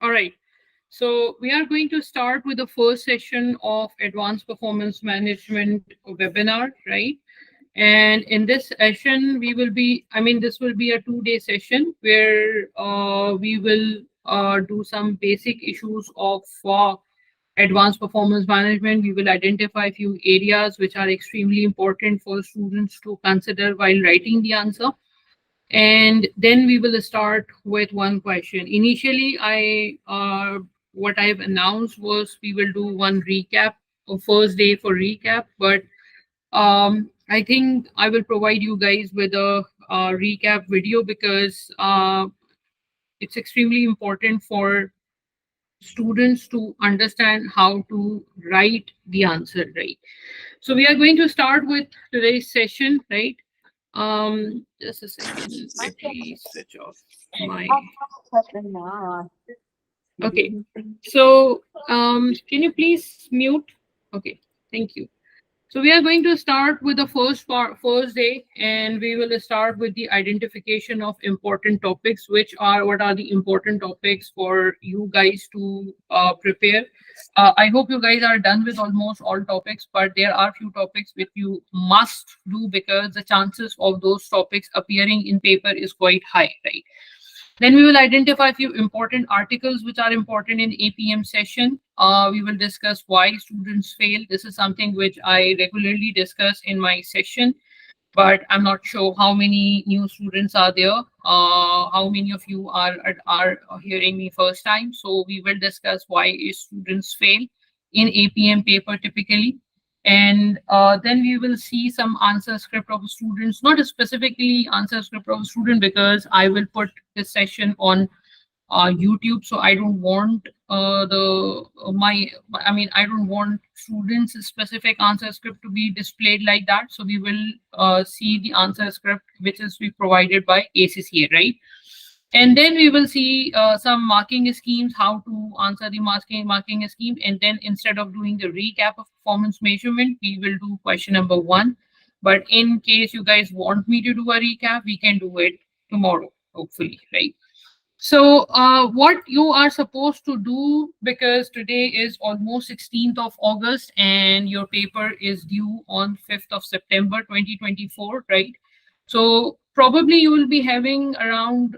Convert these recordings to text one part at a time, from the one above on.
All right. So we are going to start with the first session of Advanced Performance Management webinar, right? And in this session, this will be a 2-day session where we will do some basic issues of advanced performance management. We will identify a few areas which are extremely important for students to consider while writing the answer. And then we will start with one question. Initially, what I've announced was we will do one recap, or first day for recap, but I think I will provide you guys with a recap video because it's extremely important for students to understand how to write the answer right. So we are going to start with today's session, right? Just a second. Let me switch off my. Okay. So, can you please mute? Okay. Thank you. So we are going to start with the first day, and we will start with the identification of important topics. What are the important topics for you guys to prepare? I hope you guys are done with almost all topics, but there are few topics which you must do because the chances of those topics appearing in paper is quite high, right? Then we will identify a few important articles which are important in APM session. We will discuss why students fail. This is something which I regularly discuss in my session, but I'm not sure how many new students are there. How many of you are hearing me first time? So we will discuss why students fail in APM paper typically. And then we will see some answer script of students, not specifically answer script of student because I will put this session on YouTube. So I don't want I don't want students' specific answer script to be displayed like that. So we will see the answer script which is be provided by ACCA, right? And then we will see some marking schemes, how to answer the marking scheme. And then instead of doing the recap of performance measurement, we will do question number 1. But in case you guys want me to do a recap, we can do it tomorrow, hopefully, right? So what you are supposed to do, because today is almost 16th of August and your paper is due on 5th of September 2024, right? So probably you will be having around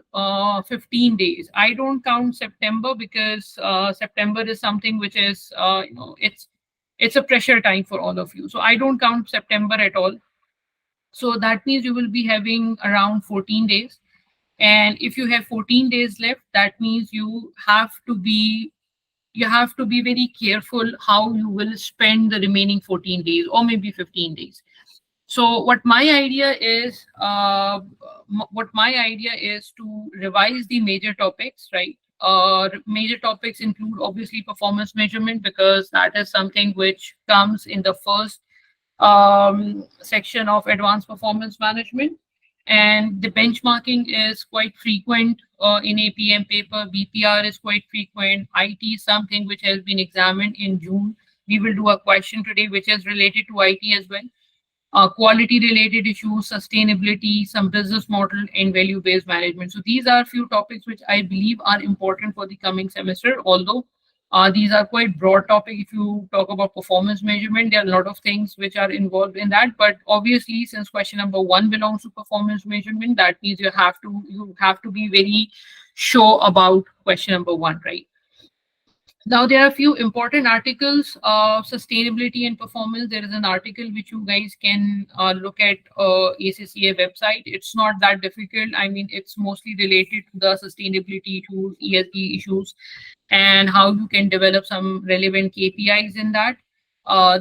15 days. I don't count September because September is something which is, it's a pressure time for all of you. So I don't count September at all. So that means you will be having around 14 days. And if you have 14 days left, that means you have to be very careful how you will spend the remaining 14 days or maybe 15 days. So what my idea is to revise the major topics, right? Major topics include obviously performance measurement because that is something which comes in the first section of advanced performance management. And the benchmarking is quite frequent in APM paper. BPR is quite frequent. IT is something which has been examined in June. We will do a question today which is related to IT as well. Quality related issues, sustainability, some business model, and value based management. So these are a few topics which I believe are important for the coming semester, although these are quite broad topics. If you talk about performance measurement, there are a lot of things which are involved in that. But obviously, since question number 1 belongs to performance measurement, that means you have to be very sure about question number 1, right? Now, there are a few important articles of sustainability and performance. There is an article which you guys can look at ACCA website. It's not that difficult. I mean, it's mostly related to the sustainability issues, ESG issues, and how you can develop some relevant KPIs in that.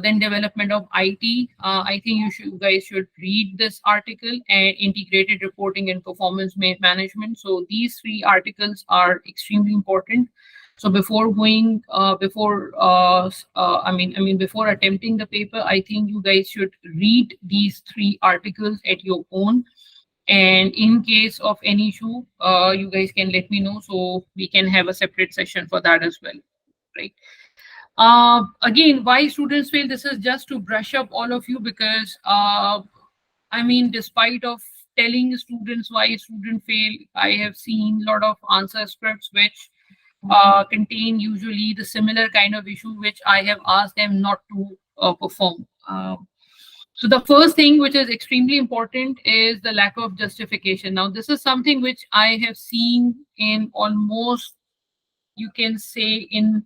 Then development of IT. I think you guys should read this article, and integrated reporting and performance management. So these 3 articles are extremely important. So before attempting the paper, I think you guys should read these 3 articles at your own. And in case of any issue, you guys can let me know so we can have a separate session for that as well, right? Again, why students fail? This is just to brush up all of you because despite of telling students why student fail, I have seen a lot of answer scripts which contain usually the similar kind of issue which I have asked them not to perform. So the first thing which is extremely important is the lack of justification. Now, this is something which I have seen in almost, you can say, in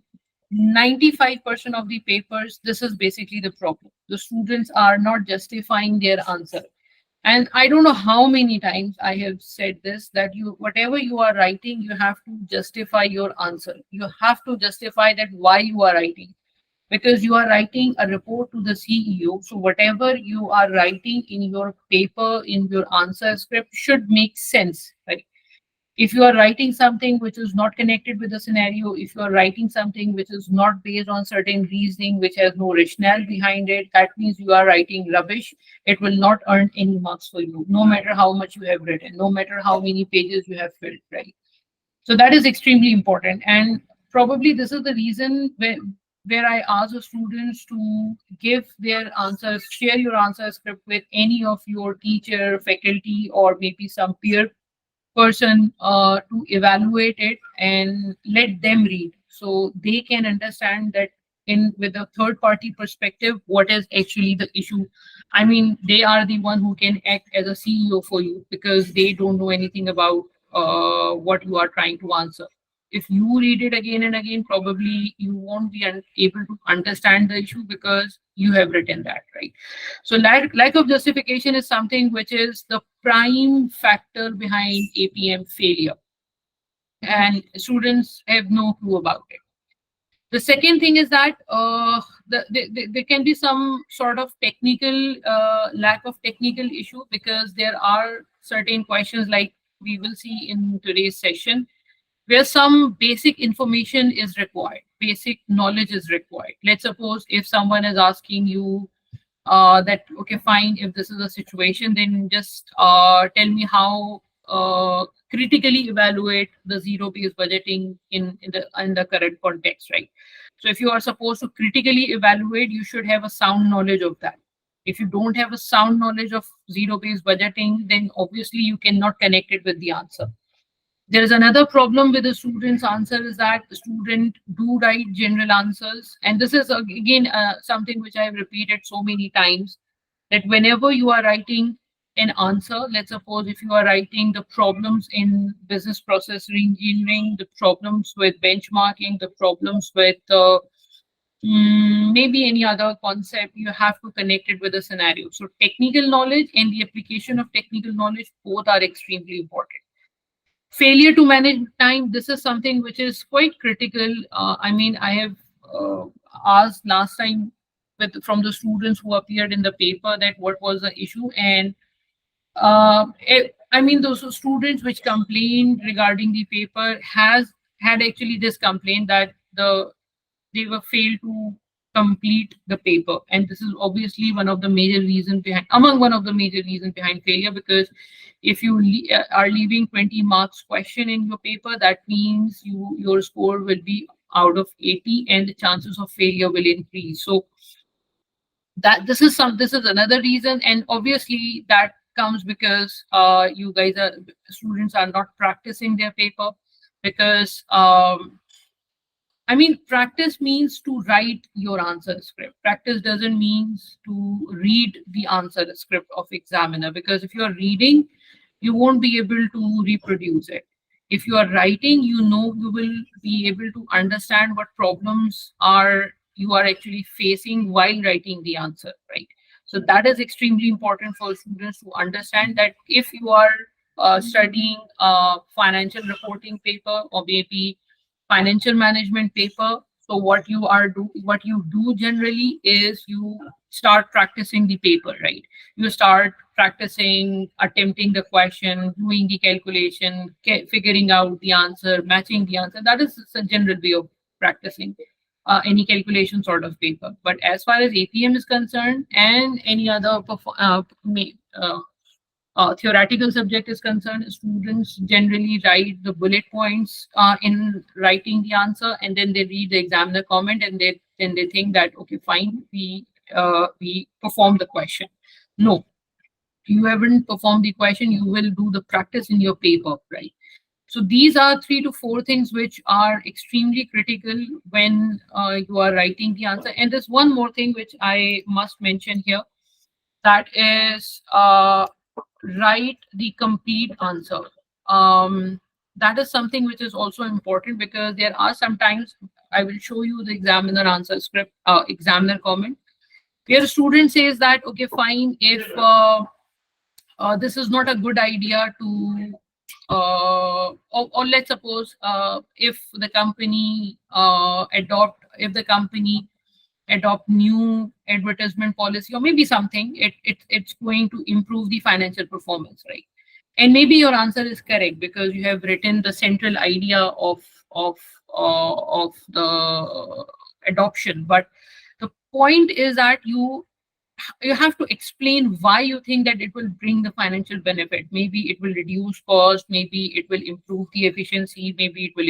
95% of the papers. This is basically the problem. The students are not justifying their answer. And I don't know how many times I have said this, that you, whatever you are writing, you have to justify your answer. You have to justify that why you are writing, because you are writing a report to the CEO. So whatever you are writing in your paper, in your answer script, should make sense, right? If you are writing something which is not connected with the scenario, if you are writing something which is not based on certain reasoning, which has no rationale behind it, that means you are writing rubbish. It will not earn any marks for you, no matter how much you have written, no matter how many pages you have filled, right? So that is extremely important. And probably this is the reason where I ask the students to give their answers, share your answer script with any of your teacher, faculty, or maybe some peer person to evaluate it and let them read, so they can understand that in with a third party perspective what is actually the issue. I mean, they are the one who can act as a CEO for you, because they don't know anything about what you are trying to answer. If you read it again and again, probably you won't be able to understand the issue because you have written that, right? So lack of justification is something which is the prime factor behind APM failure, and students have no clue about it. The second thing is that there can be some sort of technical lack of technical issue, because there are certain questions, like we will see in today's session, where some basic information is required, basic knowledge is required. Let's suppose if someone is asking you that, okay, fine, if this is a situation, then just tell me how critically evaluate the zero-based budgeting in the current context, right? So if you are supposed to critically evaluate, you should have a sound knowledge of that. If you don't have a sound knowledge of zero-based budgeting, then obviously you cannot connect it with the answer. There is another problem with the student's answer, is that the student do write general answers. And this is again something which I have repeated so many times, that whenever you are writing an answer, let's suppose if you are writing the problems in business process reengineering, the problems with benchmarking, the problems with maybe any other concept, you have to connect it with a scenario. So technical knowledge and the application of technical knowledge, both are extremely important. Failure to manage time, this is something which is quite critical. I mean, I have asked last time from the students who appeared in the paper that what was the issue, and I mean, those students which complained regarding the paper had actually this complaint that they were failed to complete the paper, and this is obviously one of the major reasons behind, among one of the major reasons behind failure, because if you are leaving 20 marks question in your paper, that means your score will be out of 80, and the chances of failure will increase. So that this is another reason, and obviously that comes because you guys are students are not practicing their paper, because I mean, practice means to write your answer script. Practice doesn't mean to read the answer script of examiner, because if you are reading, you won't be able to reproduce it. If you are writing, you know, you will be able to understand what problems are you are actually facing while writing the answer, right? So that is extremely important for students to understand, that if you are studying financial reporting paper, or maybe financial management paper, so what you do generally is you start practicing the paper, right? You start practicing attempting the question, doing the calculation, figuring out the answer, matching the answer. That is a general way of practicing any calculation sort of paper. But as far as APM is concerned, and any other theoretical subject is concerned, students generally write the bullet points in writing the answer, and then they read the examiner comment, and then they think that, okay, fine, we perform the question. No, you haven't performed the question, you will do the practice in your paper, right? So these are 3 to 4 things which are extremely critical when you are writing the answer. And there's one more thing which I must mention here, that is write the complete answer. That is something which is also important, because there are sometimes, I will show you the examiner answer script, examiner comment, where a student says that, okay, fine, if this is not a good idea to, or let's suppose if the company if the company adopt new advertisement policy, or maybe something, it's going to improve the financial performance, right? And maybe your answer is correct because you have written the central idea of the adoption, but the point is that you have to explain why you think that it will bring the financial benefit. Maybe it will reduce cost, maybe it will improve the efficiency, maybe it will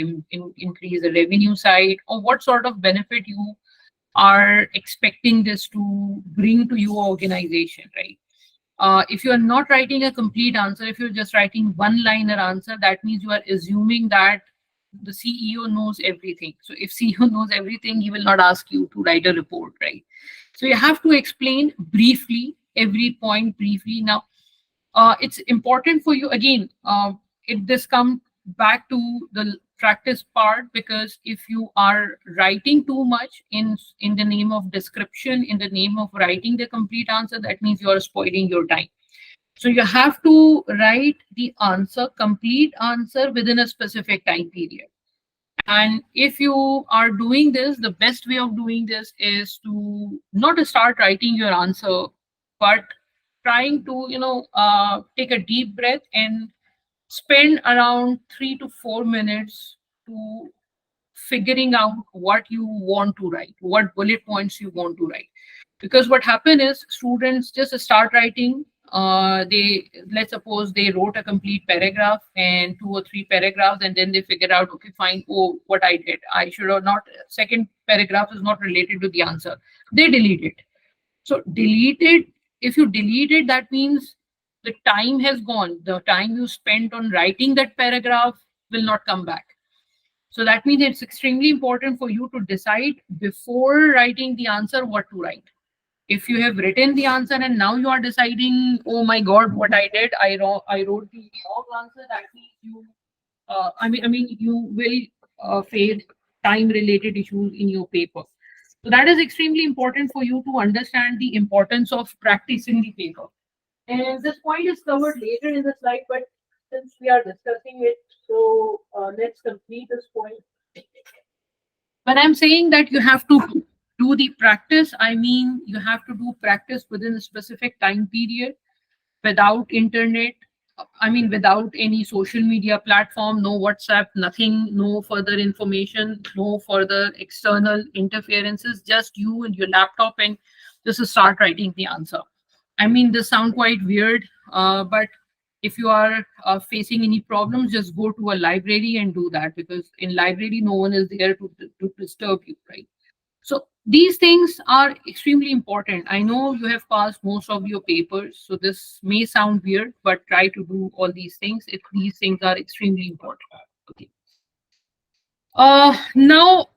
increase the revenue side, or what sort of benefit you are expecting this to bring to your organization, right? If you are not writing a complete answer, if you're just writing one liner answer, that means you are assuming that the CEO knows everything. So if CEO knows everything, he will not ask you to write a report, right? So you have to explain briefly every point briefly. Now, it's important for you again. This comes back to the practice part, because if you are writing too much in the name of description, in the name of writing the complete answer, that means you are spoiling your time. So you have to write the answer, complete answer, within a specific time period. And if you are doing this, the best way of doing this is to not to start writing your answer, but trying to, take a deep breath and spend around 3 to 4 minutes to figuring out what you want to write, what bullet points you want to write. Because what happened is students just start writing. They, let's suppose they wrote a complete paragraph and 2 or 3 paragraphs, and then they figure out, okay, fine, oh, what I did, I should have not, second paragraph is not related to the answer. They delete it. So delete it. If you delete it, that means the time has gone. The time you spent on writing that paragraph will not come back. So that means it's extremely important for you to decide before writing the answer what to write. If you have written the answer and now you are deciding, oh my God, what I did, I wrote the wrong answer, that means you, I mean, you will face time-related issues in your paper. So that is extremely important for you to understand the importance of practicing the paper. And this point is covered later in the slide, but since we are discussing it, so let's complete this point. When I'm saying that you have to do the practice, I mean you have to do practice within a specific time period, without internet. I mean, without any social media platform, no WhatsApp, nothing, no further information, no further external interferences, just you and your laptop, and just start writing the answer. I mean, this sound quite weird, but if you are facing any problems, just go to a library and do that, because in library, no one is there to disturb you, right? So these things are extremely important. I know you have passed most of your papers, so this may sound weird, but try to do all these things if these things are extremely important. Okay. Now,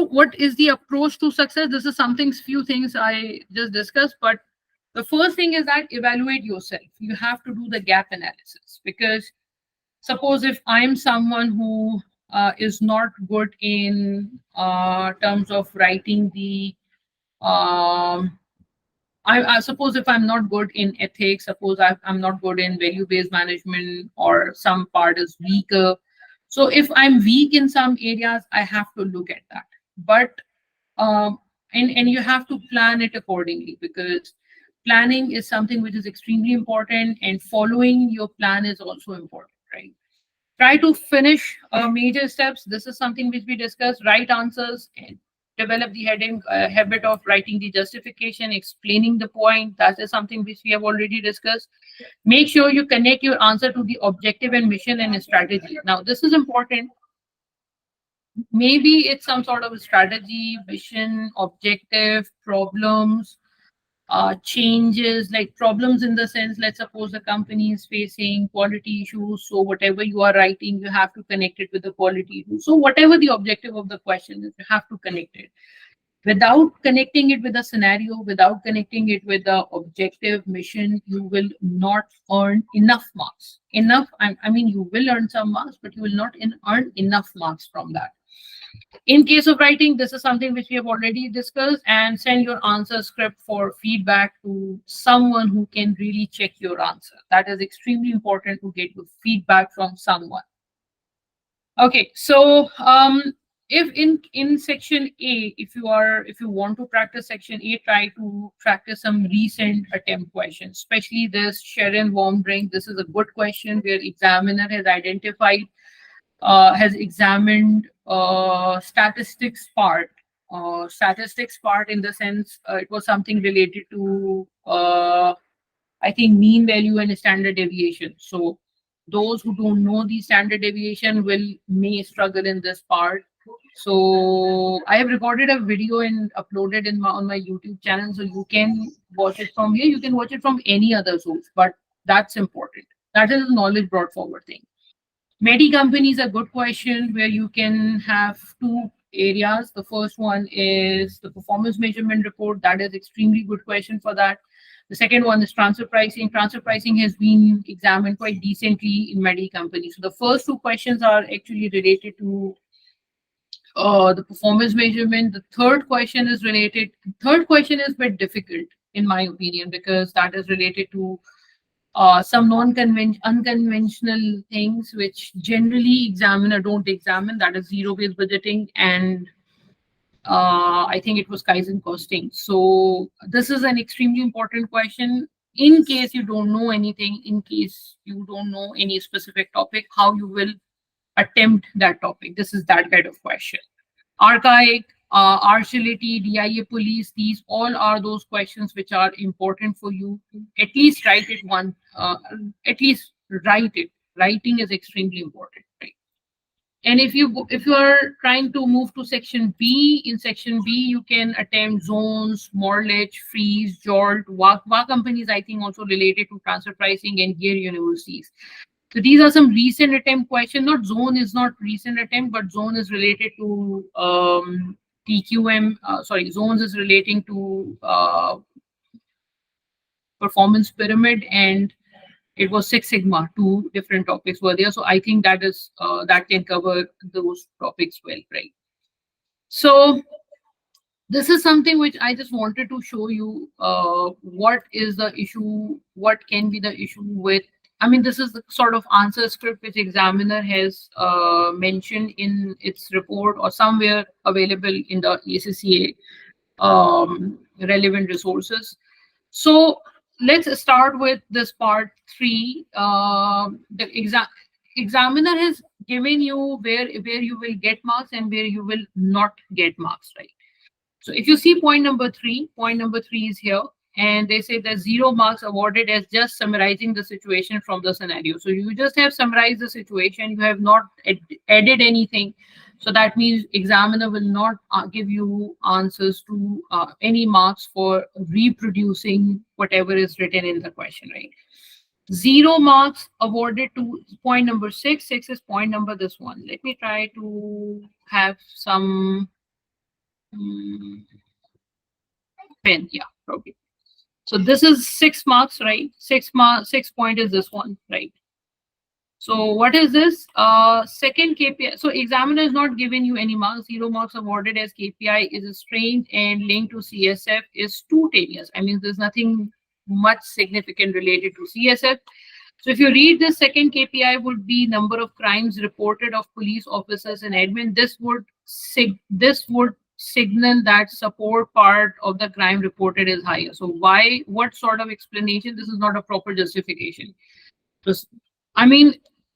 what is the approach to success? This is something, few things I just discussed, but the first thing is that evaluate yourself. You have to do the gap analysis, because suppose if I'm someone who is not good in terms of writing the I suppose if I'm not good in ethics, suppose I'm not good in value-based management, or some part is weaker. So if I'm weak in some areas, I have to look at that. But and you have to plan it accordingly, because planning is something which is extremely important, and following your plan is also important, right? Try to finish major steps. This is something which we discussed. Write answers and develop the heading habit of writing the justification, explaining the point. That is something which we have already discussed. Make sure you connect your answer to the objective and mission and strategy. Now, this is important. Maybe it's some sort of strategy, vision, objective, problems, changes, like problems in the sense, let's suppose the company is facing quality issues. So whatever you are writing, you have to connect it with the quality issue. So whatever the objective of the question is, you have to connect it. Without connecting it with a scenario, without connecting it with the objective mission, you will not earn enough marks. Enough, I mean, you will earn some marks, but you will not earn enough marks from that. In case of writing, this is something which we have already discussed, and send your answer script for feedback to someone who can really check your answer. That is extremely important, to get your feedback from someone. Okay, so if in section A, if you want to practice section A, try to practice some recent attempt questions, especially this Sharon warm drink. This is a good question where examiner has identified, has examined statistics part. Statistics part in the sense, it was something related to I think mean value and standard deviation. So those who don't know the standard deviation may struggle in this part. So I have recorded a video and uploaded on my YouTube channel, so you can watch it from here. You can watch it from any other source, but that's important. That is a knowledge brought forward thing. Medi company is a good question where you can have two areas. The first one is the performance measurement report. That is extremely good question for that. The second one is transfer pricing. Transfer pricing has been examined quite decently in Medi company. So the first two questions are actually related to the performance measurement. The third question is related. Third question is a bit difficult in my opinion, because that is related to some unconventional things which generally examiner don't examine. That is zero-based budgeting, and I think it was Kaizen costing. So this is an extremely important question. In case you don't know anything, in case you don't know any specific topic, how you will attempt that topic. This is that kind of question. Archaic, artiality, DIA police, these all are those questions which are important for you to at least write it one, at least write it. Writing is extremely important, right? And if you are trying to move to section B, in section B you can attempt zones, mortgage, freeze, jolt, WA companies, I think also related to transfer pricing, and gear universities. So these are some recent attempt questions. Not zone is not recent attempt, but zone is related to TQM. Sorry, zones is relating to performance pyramid, and it was Six Sigma. Two different topics were there. So I think that is that can cover those topics well, right? So this is something which I just wanted to show you. What is the issue? What can be the issue with? I mean, this is the sort of answer script which examiner has mentioned in its report or somewhere available in the ACCA relevant resources. So let's start with this part 3. The examiner has given you where you will get marks and where you will not get marks, right? So if you see point number 3 is here, and they say that 0 marks awarded as just summarizing the situation from the scenario. So you just have summarized the situation, you have not added anything. So that means examiner will not give you answers to any marks for reproducing whatever is written in the question, right? 0 marks awarded to point number 6. 6 is point number this one. Let me try to have some pen. Yeah, probably. So this is 6 marks, right? 6 point is this one, right? So what is this? Second KPI. So examiner is not giving you any marks. 0 marks awarded as KPI is strange and linked to CSF is 2 years. I mean, there's nothing much significant related to CSF. So if you read this, second KPI would be number of crimes reported of police officers and admin. This would signal that support part of the crime reported is higher. So why? What sort of explanation? This is not a proper justification. I mean,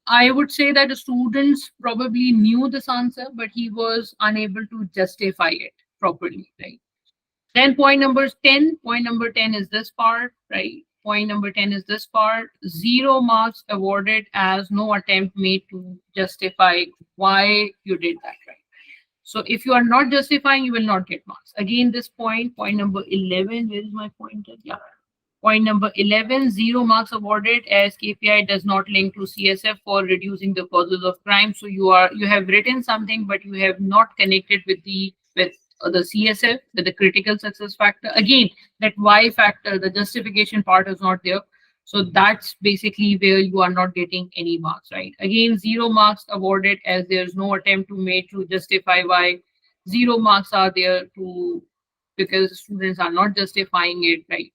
I would say that the students probably knew this answer, but he was unable to justify it properly, right? Then point number 10 is this part, right? Point number 10 is this part. 0 marks awarded as no attempt made to justify why you did that, right? So if you are not justifying, you will not get marks. Again, this point number 11, where is my pointer? Yeah. Point number 11, 0 marks awarded as KPI does not link to CSF for reducing the causes of crime. So you have written something, but you have not connected with the CSF, with the critical success factor. Again, that Y factor, the justification part is not there. So that's basically where you are not getting any marks, right? Again, 0 marks awarded as there's no attempt to made to justify why. 0 marks are there to because students are not justifying it, right?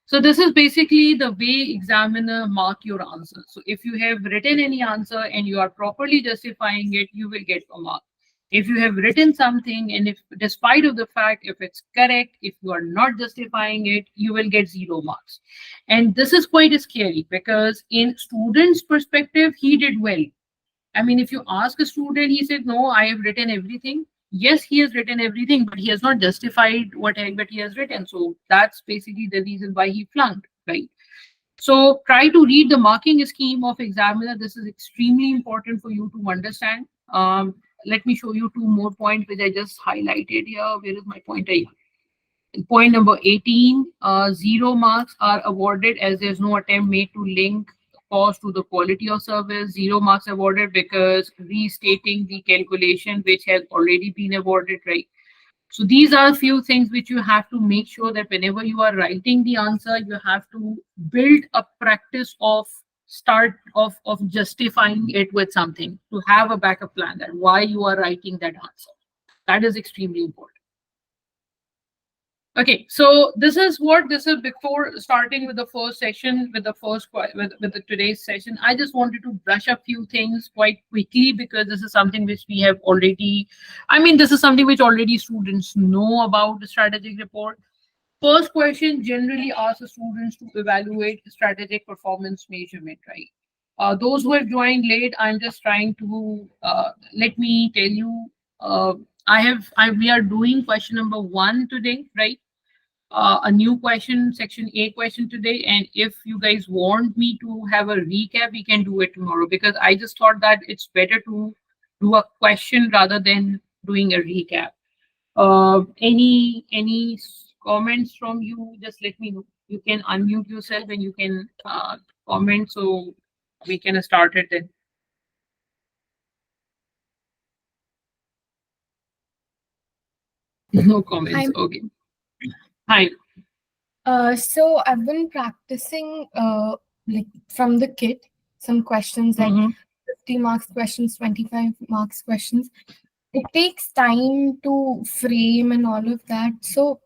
So this is basically the way examiner mark your answer. So if you have written any answer and you are properly justifying it, you will get a mark. If you have written something and if despite of the fact if it's correct, if you are not justifying it, you will get 0 marks. And this is quite scary because in student's perspective, he did well. I mean, if you ask a student, he said, no, I have written everything. Yes, he has written everything, but he has not justified what he has written. So that's basically the reason why he flunked, right? So try to read the marking scheme of examiner. This is extremely important for you to understand. Let me show you two more points which I just highlighted here. Where is my pointer? Point number 18, 0 marks are awarded as there's no attempt made to link cost to the quality of service. 0 marks awarded because restating the calculation which has already been awarded, right? So these are a few things which you have to make sure that whenever you are writing the answer, you have to build a practice of start of justifying it with something to have a backup plan that why you are writing that answer. That is extremely important. Okay, so this is before starting with the first session, with the with the today's session. I just wanted to brush up few things quite quickly because this is something which we have already, I mean, this is something which already students know about the strategic report. First question generally asks the students to evaluate strategic performance measurement, right? Those who have joined late, I'm just trying to let me tell you. We are doing question number 1 today, right? A new question, section A question today. And if you guys want me to have a recap, we can do it tomorrow because I just thought that it's better to do a question rather than doing a recap. Any comments from you? Just let me know. You can unmute yourself and you can comment so we can start it then. No comments. Hi. Okay. Hi. So I've been practicing like from the kit some questions like Mhm. 50 marks questions, 25 marks questions. It takes time to frame and all of that. So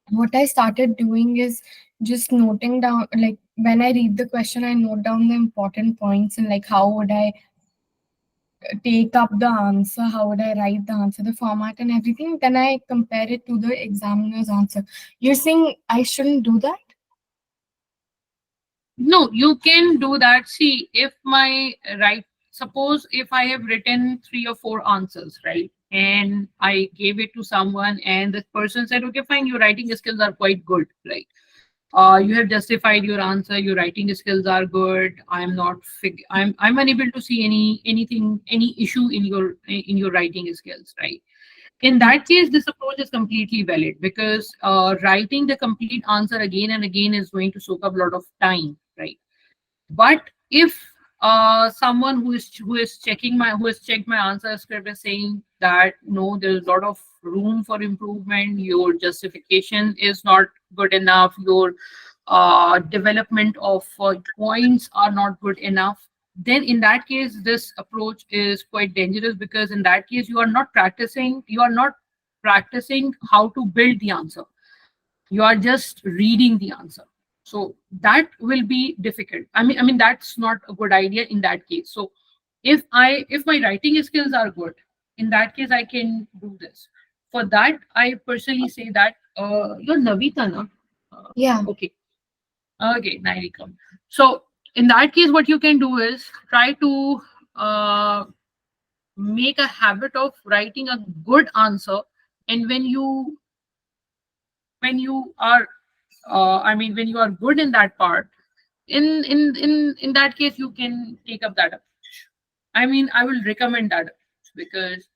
what I started doing is just noting down, like when I read the question, I note down the important points and like how would I take up the answer, how would I write the answer, the format and everything. Then I compare it to the examiner's answer. You're saying I shouldn't do that? No, you can do that. See, if my right, suppose if I have written 3 or 4 answers, right, and I gave it to someone, and the person said, "Okay, fine, your writing skills are quite good, right? You have justified your answer. Your writing skills are good. I'm not I'm unable to see any issue in your writing skills, right?" In that case, this approach is completely valid because writing the complete answer again and again is going to soak up a lot of time, right? But if someone who has checked my answer script is saying that no, there's a lot of room for improvement, your justification is not good enough, your development of points are not good enough, then in that case, this approach is quite dangerous because in that case, you are not practicing how to build the answer, you are just reading the answer, so that will be difficult. I mean that's not a good idea in that case. So if my writing skills are good, in that case I can do this. For that I personally say that you're Navita, na? Yeah. Okay. Okay, Navika. So in that case what you can do is try to uh, make a habit of writing a good answer, and when you are when you are good in that part, in that case you can take up that approach. I mean, I will recommend that approach because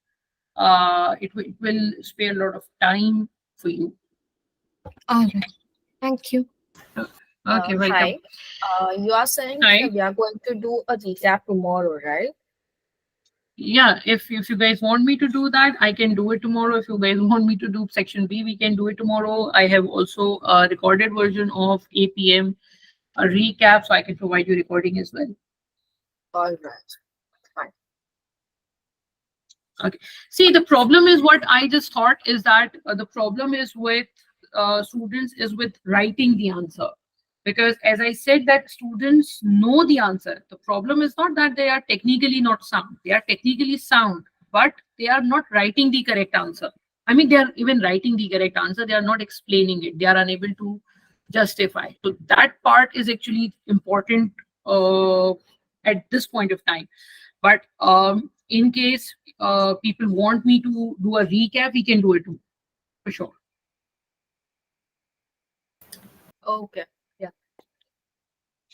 it will spare a lot of time for you. All right. Thank you. Okay, welcome. Hi. You are saying Hi. we are going to do a recap tomorrow, right? Yeah, if you guys want me to do that, I can do it tomorrow. If you guys want me to do section B, we can do it tomorrow. I have also a recorded version of APM, a recap, so I can provide you recording as well. All right. Fine. Okay. See, the problem is what I just thought is that the problem is with students is with writing the answer. Because as I said, that students know the answer. The problem is not that they are technically not sound. They are technically sound, but they are not writing the correct answer. I mean, they are even writing the correct answer. They are not explaining it. They are unable to justify. So that part is actually important at this point of time. But in case people want me to do a recap, we can do it too, for sure. Okay. Yeah.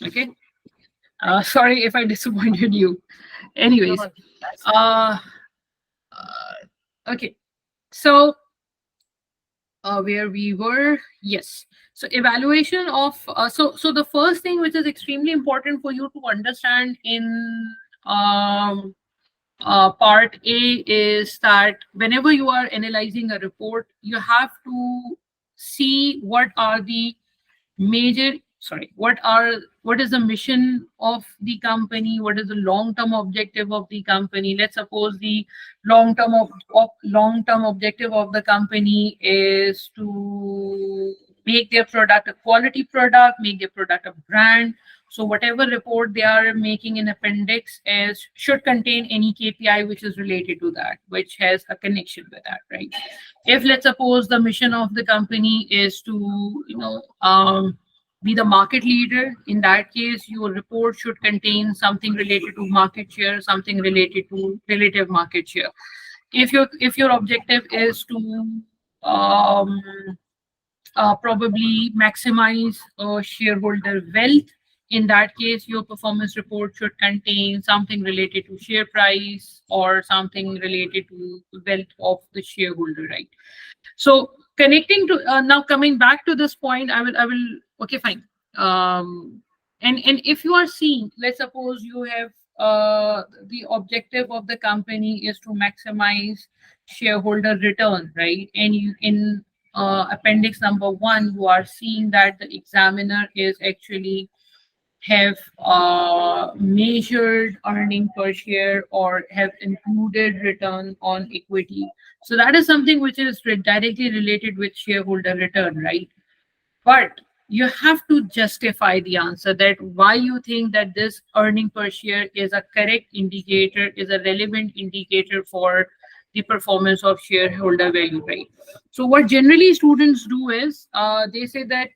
Okay. Sorry if I disappointed you. No, Anyways, that's fine. uh, okay. So where we were, yes. So evaluation of so the first thing which is extremely important for you to understand in um, part A is that whenever you are analyzing a report, you have to see what are the major what is the mission of the company, what is the long term objective of the company. Let's suppose the long term objective of the company is to make their product a quality product, make their product a brand. So whatever report they are making in appendix is should contain any KPI which is related to that, which has a connection with that, right? If let's suppose the mission of the company is to be the market leader, in that case your report should contain something related to market share, something related to relative market share. If your objective is to um, probably maximize shareholder wealth, in that case your performance report should contain something related to share price or something related to wealth of the shareholder, right? So connecting to now coming back to this point, I will okay, fine. And if you are seeing, let's suppose you have the objective of the company is to maximize shareholder return, right? And you in appendix number 1, you are seeing that the examiner is actually have measured earning per share or have included return on equity. So that is something which is directly related with shareholder return, right? But you have to justify the answer that why you think that this earning per share is a correct indicator, is a relevant indicator for the performance of shareholder value, right? So what generally students do is they say that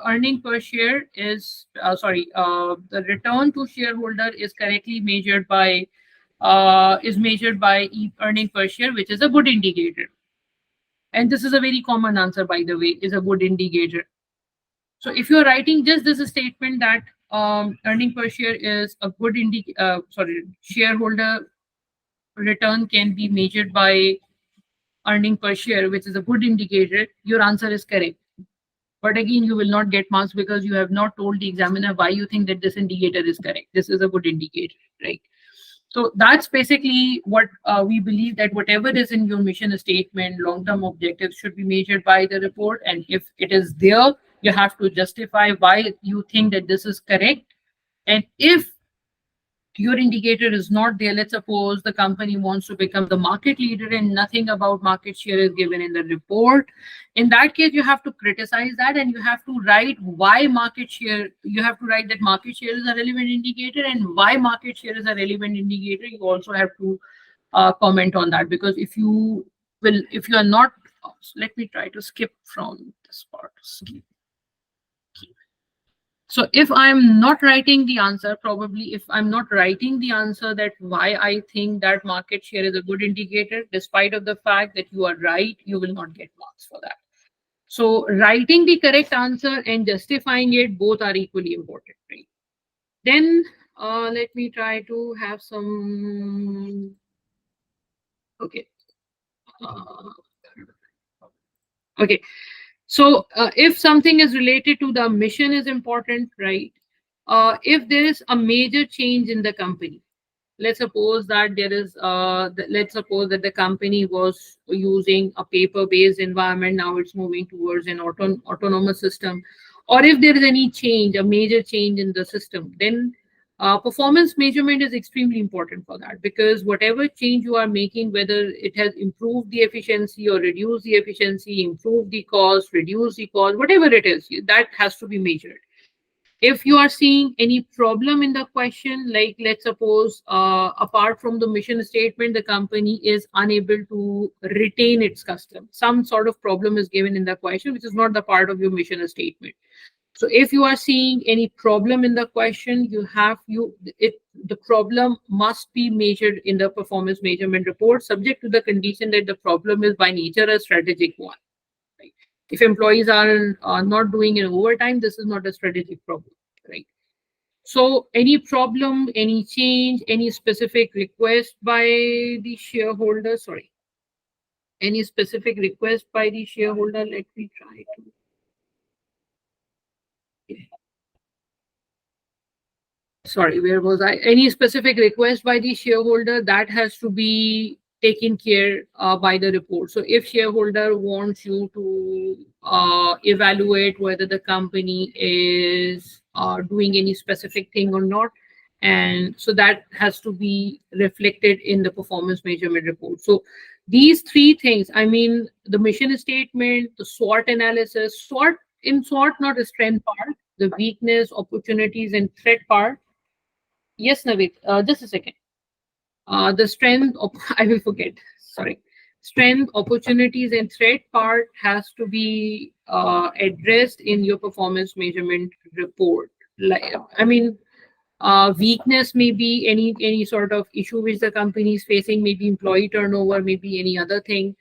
earning per share is the return to shareholder is correctly measured by earning per share, which is a good indicator. And this is a very common answer, by the way, is a good indicator. So if you're writing just this statement that earning per share is a good shareholder return can be measured by earning per share, which is a good indicator, your answer is correct. But again, you will not get marks because you have not told the examiner why you think that this indicator is correct. This is a good indicator, right? So that's basically what we believe, that whatever is in your mission statement, long-term objectives should be measured by the report. And if it is there, you have to justify why you think that this is correct. And if your indicator is not there, let's suppose the company wants to become the market leader and nothing about market share is given in the report, in that case you have to criticize that and you have to write why market share, you have to write that market share is a relevant indicator, and why market share is a relevant indicator you also have to comment on that. Because if you are not, let me try to skip from this part. So if I'm not writing the answer, probably if I'm not writing the answer that why I think that market share is a good indicator, despite of the fact that you are right, you will not get marks for that. So writing the correct answer and justifying it, both are equally important, right? Then let me try to have some, okay. Uh, okay. So if something is related to the mission is important, right? If there is a major change in the company, let's suppose that there is let's suppose that the company was using a paper based environment, now it's moving towards an autonomous system, or if there is any change, a major change in the system, then performance measurement is extremely important for that, because whatever change you are making, whether it has improved the efficiency or reduced the efficiency, improved the cost, reduced the cost, whatever it is, that has to be measured. If you are seeing any problem in the question, like let's suppose apart from the mission statement, the company is unable to retain its custom, some sort of problem is given in the question which is not the part of your mission statement. So if you are seeing any problem in the question, you have you it the problem must be measured in the performance measurement report, subject to the condition that the problem is by nature a strategic one. Right? If employees are not doing an overtime, this is not a strategic problem, right? So any problem, any change, any specific request by the shareholder, sorry, any specific request by the shareholder, let me try to. Sorry, where was I? Any specific request by the shareholder, that has to be taken care by the report. So if shareholder wants you to evaluate whether the company is doing any specific thing or not, and so that has to be reflected in the performance measurement report. So these three things, I mean, the mission statement, the SWOT analysis, SWOT, not the strength part, the weakness, opportunities, and threat part. Yes, Navid, just a second. The strength of, I will forget, sorry. Strength, opportunities, and threat part has to be addressed in your performance measurement report. Like, I mean, weakness may be any sort of issue which the company is facing, maybe employee turnover, maybe any other thing.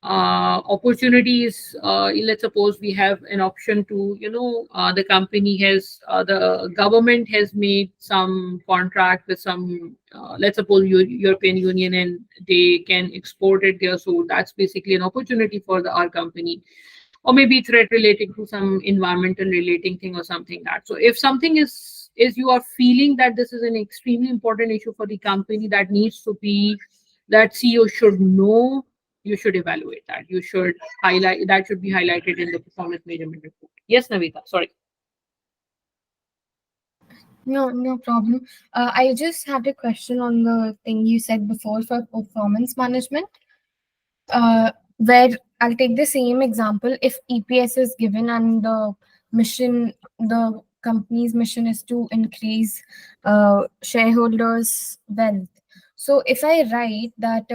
Opportunities, let's suppose we have an option to, the company has, the government has made some contract with some, let's suppose European Union, and they can export it there. So that's basically an opportunity for our company, or maybe threat relating to some environmental relating thing or something that. So if something is you are feeling that this is an extremely important issue for the company that needs to be, that CEO should know, you should evaluate that. You should highlight that, should be highlighted in the performance measurement report. Yes, Navita, sorry. No, no problem. I just had a question on the thing you said before for performance management, where I'll take the same example. If EPS is given and the company's mission is to increase shareholders' wealth. So if I write that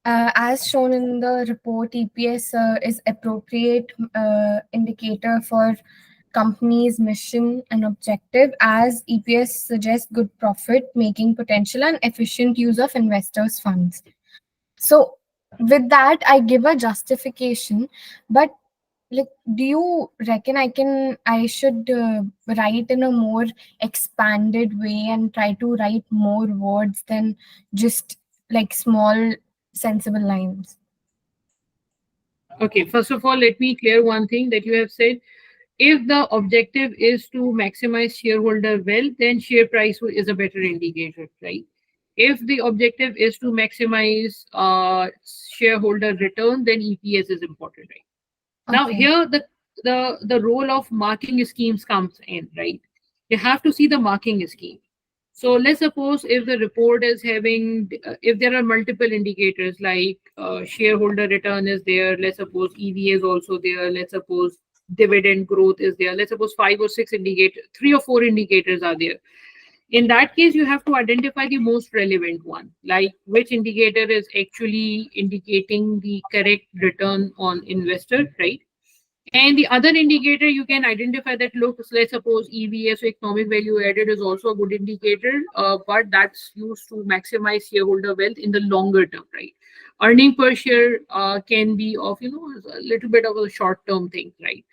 as shown in the report, EPS is appropriate indicator for company's mission and objective, as EPS suggests good profit making potential and efficient use of investors' funds. So with that, I give a justification, but like, do you reckon I should write in a more expanded way and try to write more words than just like small sensible lines? Okay, first of all, let me clear one thing that you have said. If the objective is to maximize shareholder wealth, then share price is a better indicator, right? If the objective is to maximize shareholder return, then EPS is important, right? Now, Okay. here the role of marking schemes comes in, right? You have to see the marking scheme. So let's suppose if the report is having, if there are multiple indicators like shareholder return is there, let's suppose EV is also there, let's suppose dividend growth is there, let's suppose 5 or 6 indicators, 3 or 4 indicators are there. In that case, you have to identify the most relevant one, like which indicator is actually indicating the correct return on investor, right? And the other indicator you can identify that, look, let's suppose EVS, economic value added, is also a good indicator, but that's used to maximize shareholder wealth in the longer term, right? Earning per share can be of, a little bit of a short term thing, right?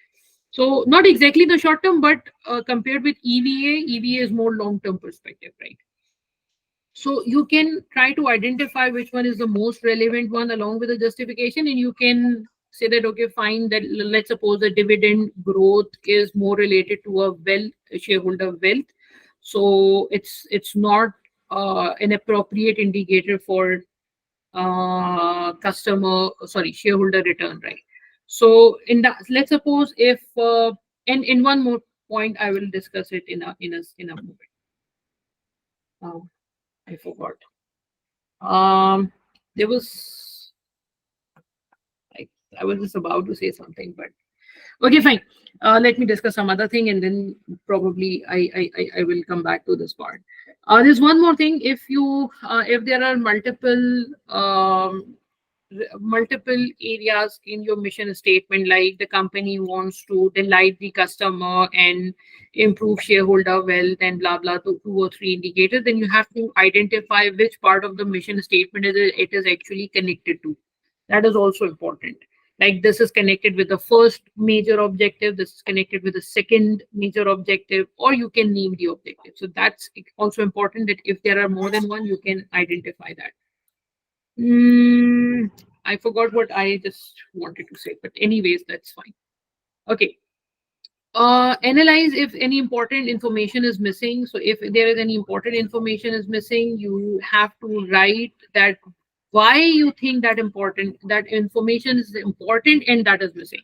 So not exactly the short term, but compared with EVA is more long term perspective, right? So you can try to identify which one is the most relevant one along with the justification, and you can say that, okay, fine, that let's suppose the dividend growth is more related to a shareholder wealth. So it's not an appropriate indicator for shareholder return, right? So in that, let's suppose if and in one more point, I will discuss it in a moment. Um, I forgot. There was like I was just about to say something, but okay, fine. Let me discuss some other thing, and then probably I will come back to this part. There's one more thing. If there are multiple areas in your mission statement, like the company wants to delight the customer and improve shareholder wealth and blah blah, two or three indicators, then you have to identify which part of the mission statement it is actually connected to. That is also important. Like this is connected with the first major objective, this is connected with the second major objective, or you can name the objective. So that's also important, that if there are more than one, you can identify that. Mm, I forgot what I just wanted to say, but anyways, that's fine. Okay. Analyze if any important information is missing. So if there is any important information is missing, you have to write that why you think that information is important and that is missing.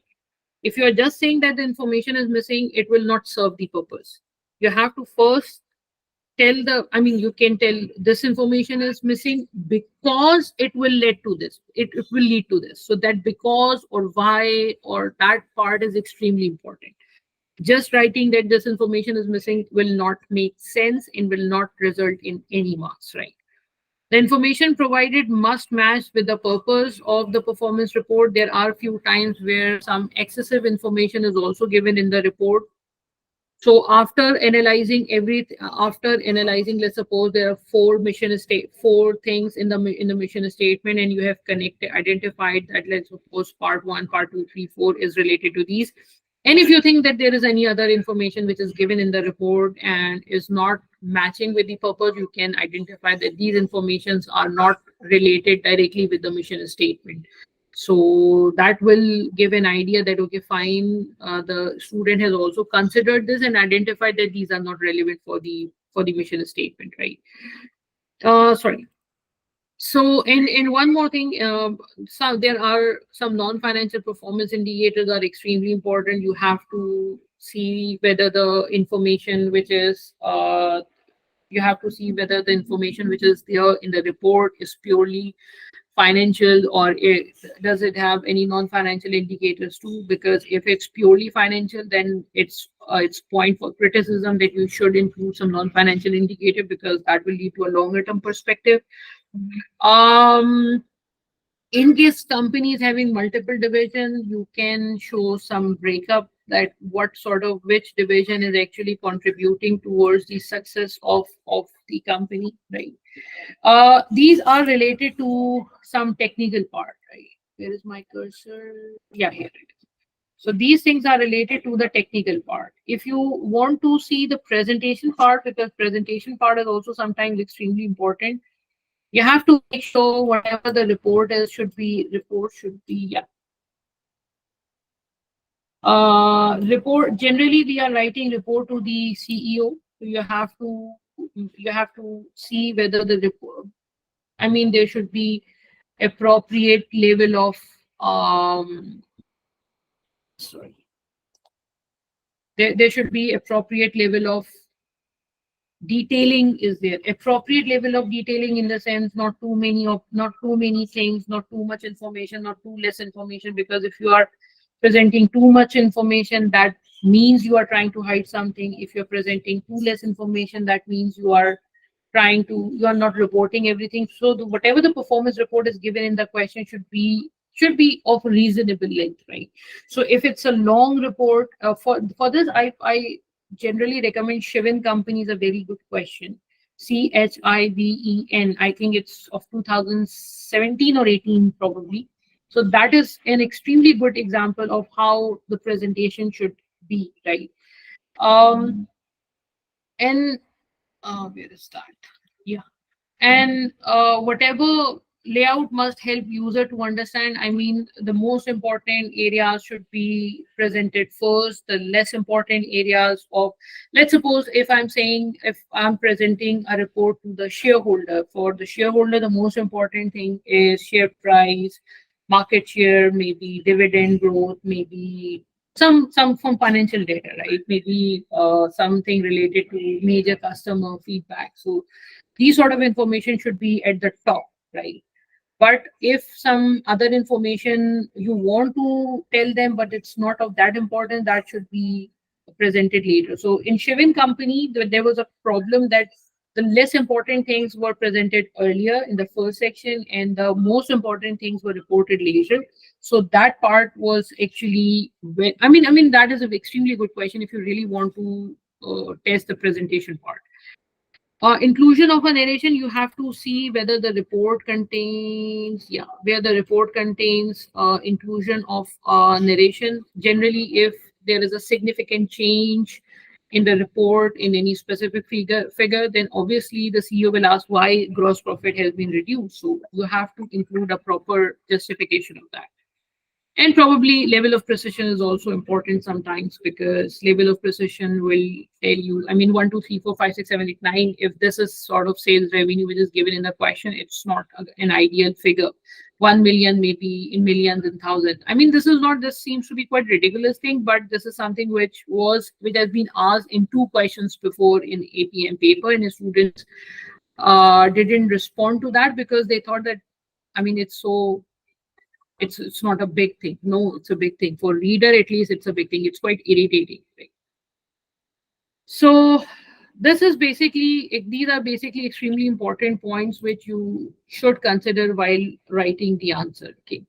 If you are just saying that the information is missing, it will not serve the purpose. You have to first you can tell this information is missing because it will lead to this. It will lead to this. So that because or why or that part is extremely important. Just writing that this information is missing will not make sense and will not result in any marks, right? The information provided must match with the purpose of the performance report. There are few times where some excessive information is also given in the report. So after analyzing, let's suppose there are four things in the mission statement, and you have identified that, let's suppose part one, part two, three, four is related to these. And if you think that there is any other information which is given in the report and is not matching with the purpose, you can identify that these informations are not related directly with the mission statement. So that will give an idea that, okay, fine, the student has also considered this and identified that these are not relevant for the mission statement, right? Sorry. So, and one more thing, so there are some non-financial performance indicators are extremely important. You have to see whether the information which is you have to see whether the information which is there in the report is purely financial, or does it have any non-financial indicators too? Because if it's purely financial, then it's point for criticism that you should include some non-financial indicator, because that will lead to a longer term perspective. um in case companies having multiple divisions, you can show some breakup that what sort of which division is actually contributing towards the success of the company, right? These are related to some technical part, right? Where is my cursor? Yeah, here it is. So these things are related to the technical part. If you want to see the presentation part, because presentation part is also sometimes extremely important, you have to make sure whatever the report should be, yeah. Report, generally we are writing report to the CEO. So you have to see whether the report, there should be appropriate level of sorry there should be appropriate level of detailing is there. Appropriate level of detailing in the sense, not too many things, not too much information, not too less information. Because if you are presenting too much information, that means you are trying to hide something. If you're presenting too less information, that means you are not reporting everything. So whatever the performance report is given in the question should be of reasonable length, right? So if it's a long report, for this, I generally recommend Shiven Company is a very good question. CHIVEN. I think it's of 2017 or 18 probably. So that is an extremely good example of how the presentation should be, right? And where is that? Yeah. And whatever layout must help user to understand. I mean, the most important areas should be presented first, the less important areas of, let's suppose if I'm saying, if I'm presenting a report to the shareholder, for the shareholder, the most important thing is share price, market share, maybe dividend growth, maybe some from financial data, right? Maybe something related to major customer feedback. So these sort of information should be at the top, right? But if some other information you want to tell them, but it's not of that important, that should be presented later. So in Shivin company, there was a problem that the less important things were presented earlier in the first section, and the most important things were reported later. So that part was actually, I mean, that is an extremely good question if you really want to test the presentation part. Inclusion of a narration, you have to see whether the report contains, yeah, where the report contains inclusion of narration. Generally, if there is a significant change in the report in any specific figure, then obviously the CEO will ask why gross profit has been reduced. So you have to include a proper justification of that. And probably level of precision is also important sometimes, because level of precision will tell you, I mean, 1, 2, 3, 4, 5, 6, 7, 8, 9. If this is sort of sales revenue which is given in the question, it's not an ideal figure. 1 million, maybe in millions and thousands. I mean, this seems to be quite ridiculous thing, but this is something which has been asked in 2 questions before in APM paper, and the students didn't respond to that because they thought that, I mean, it's not a big thing. No, it's a big thing. For reader, at least it's a big thing. It's quite irritating. Right? So these are basically extremely important points which you should consider while writing the answer. Okay.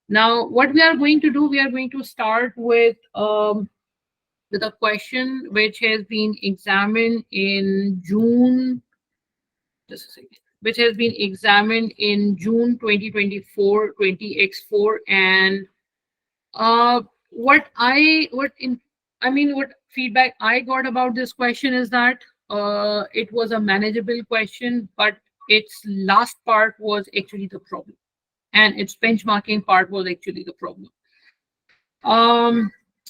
Now, what we are going to do, we are going to start with a question which has been examined in June. Just a second. Which has been examined in June 2024, 20x4, and what feedback I got about this question is that it was a manageable question, but its last part was actually the problem, and its benchmarking part was actually the problem.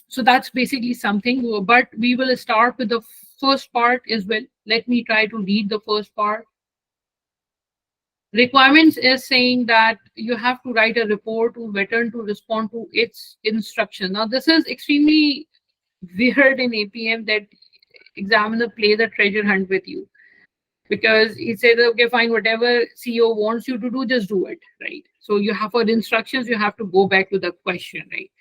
So that's basically something, but we will start with the first part as well. Let me try to read the first part. Requirements is saying that you have to write a report to veteran to respond to its instruction. Now, this is extremely weird in APM that examiner plays a treasure hunt with you, because he says, okay, fine, whatever CEO wants you to do, just do it, right? So you have for instructions, you have to go back to the question, right?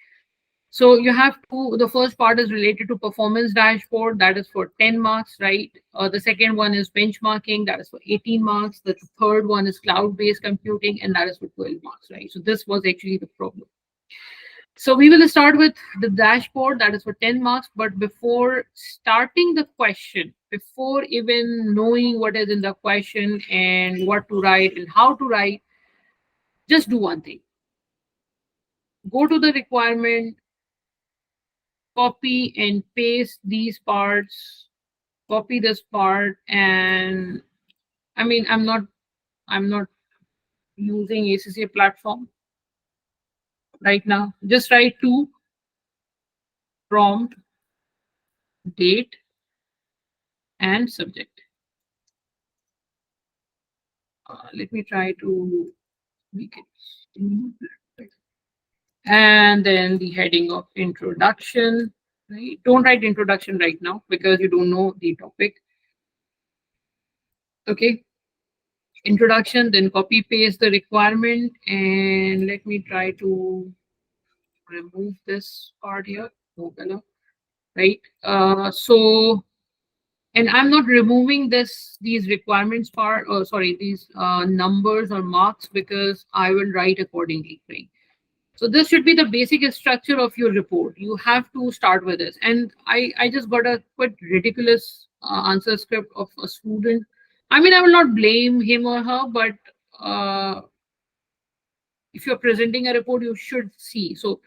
So you have to, the first part is related to performance dashboard, that is for 10 marks, right? The second one is benchmarking, that is for 18 marks. The third one is cloud-based computing, and that is for 12 marks, right? So this was actually the problem. So we will start with the dashboard, that is for 10 marks. But before starting the question, before even knowing what is in the question and what to write and how to write, just do one thing. Go to the requirement, copy and paste these parts, copy this part, and I mean, I'm not using ACCA platform right now. Just write to prompt, date, and subject. Let me try to make it. And then the heading of introduction. Right? Don't write introduction right now because you don't know the topic. Okay. Introduction, then copy paste the requirement, and let me try to remove this part here. Right. And I'm not removing these requirements part, or sorry, these numbers or marks, because I will write accordingly. Right. So this should be the basic structure of your report. You have to start with this. And I just got a quite ridiculous answer script of a student. I mean, I will not blame him or her, but if you're presenting a report, you should see. So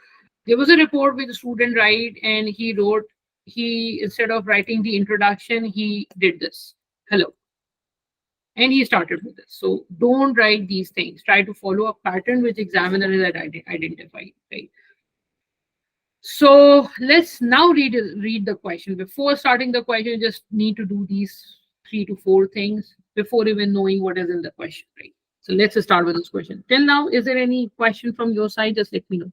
there was a report with a student, right? And he, instead of writing the introduction, he did this. Hello. And he started with this. So don't write these things. Try to follow a pattern which examiner has identified, right? So let's now read the question. Before starting the question, you just need to do these 3 to 4 things before even knowing what is in the question, right? So let's start with this question. Till now, is there any question from your side? Just let me know.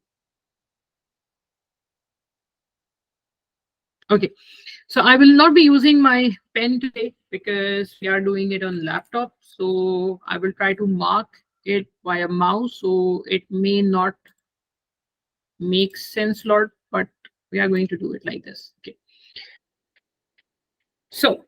Okay, so I will not be using my pen today because we are doing it on laptop. So I will try to mark it via mouse. So it may not make sense, Lord, but we are going to do it like this. Okay. So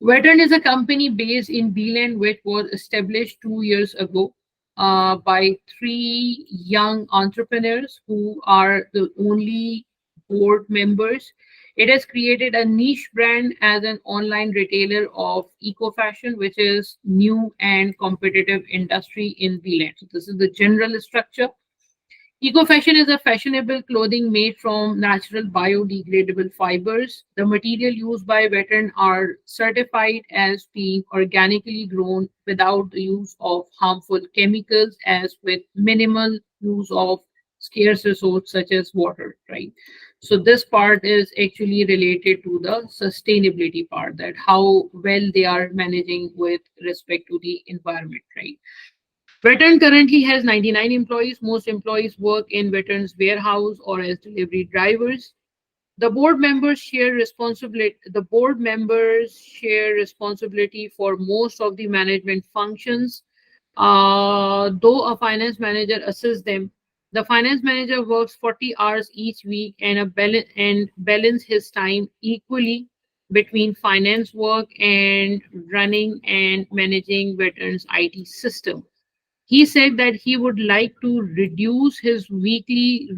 Veteran is a company based in Beeland, which was established 2 years ago by 3 young entrepreneurs who are the only board members. It has created a niche brand as an online retailer of eco fashion, which is new and competitive industry in Beeland. So this is the general structure. Eco fashion is a fashionable clothing made from natural biodegradable fibers. The material used by veteran are certified as being organically grown without the use of harmful chemicals, as with minimal use of scarce resource such as water, right? So this part is actually related to the sustainability part, that how well they are managing with respect to the environment, right? Veteran currently has 99 employees. Most employees work in Veteran's warehouse or as delivery drivers. The board members share responsibility. The board members share responsibility for most of the management functions. Though a finance manager assists them, the finance manager works 40 hours each week and balance his time equally between finance work and running and managing veterans IT system. He said that he would like to reduce his weekly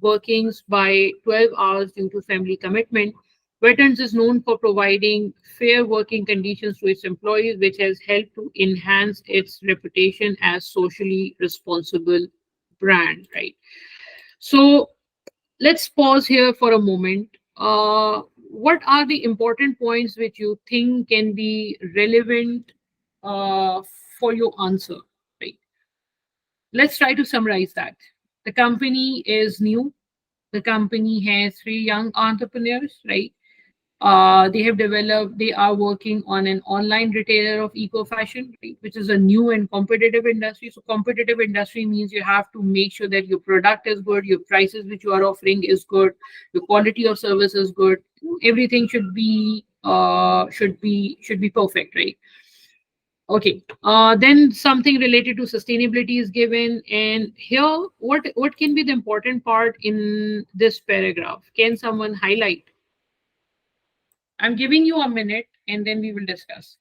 workings by 12 hours due to family commitment. Veterans is known for providing fair working conditions to its employees, which has helped to enhance its reputation as socially responsible brand, right? So let's pause here for a moment. What are the important points which you think can be relevant uh, for your answer, right? Let's try to summarize that. The company is new. The company has 3 young entrepreneurs, right? They are working on an online retailer of eco fashion, right, which is a new and competitive industry. So competitive industry means you have to make sure that your product is good, your prices which you are offering is good, your quality of service is good. Everything should be perfect, right? Okay. Then something related to sustainability is given, and here, what can be the important part in this paragraph? Can someone highlight? I'm giving you a minute, and then we will discuss.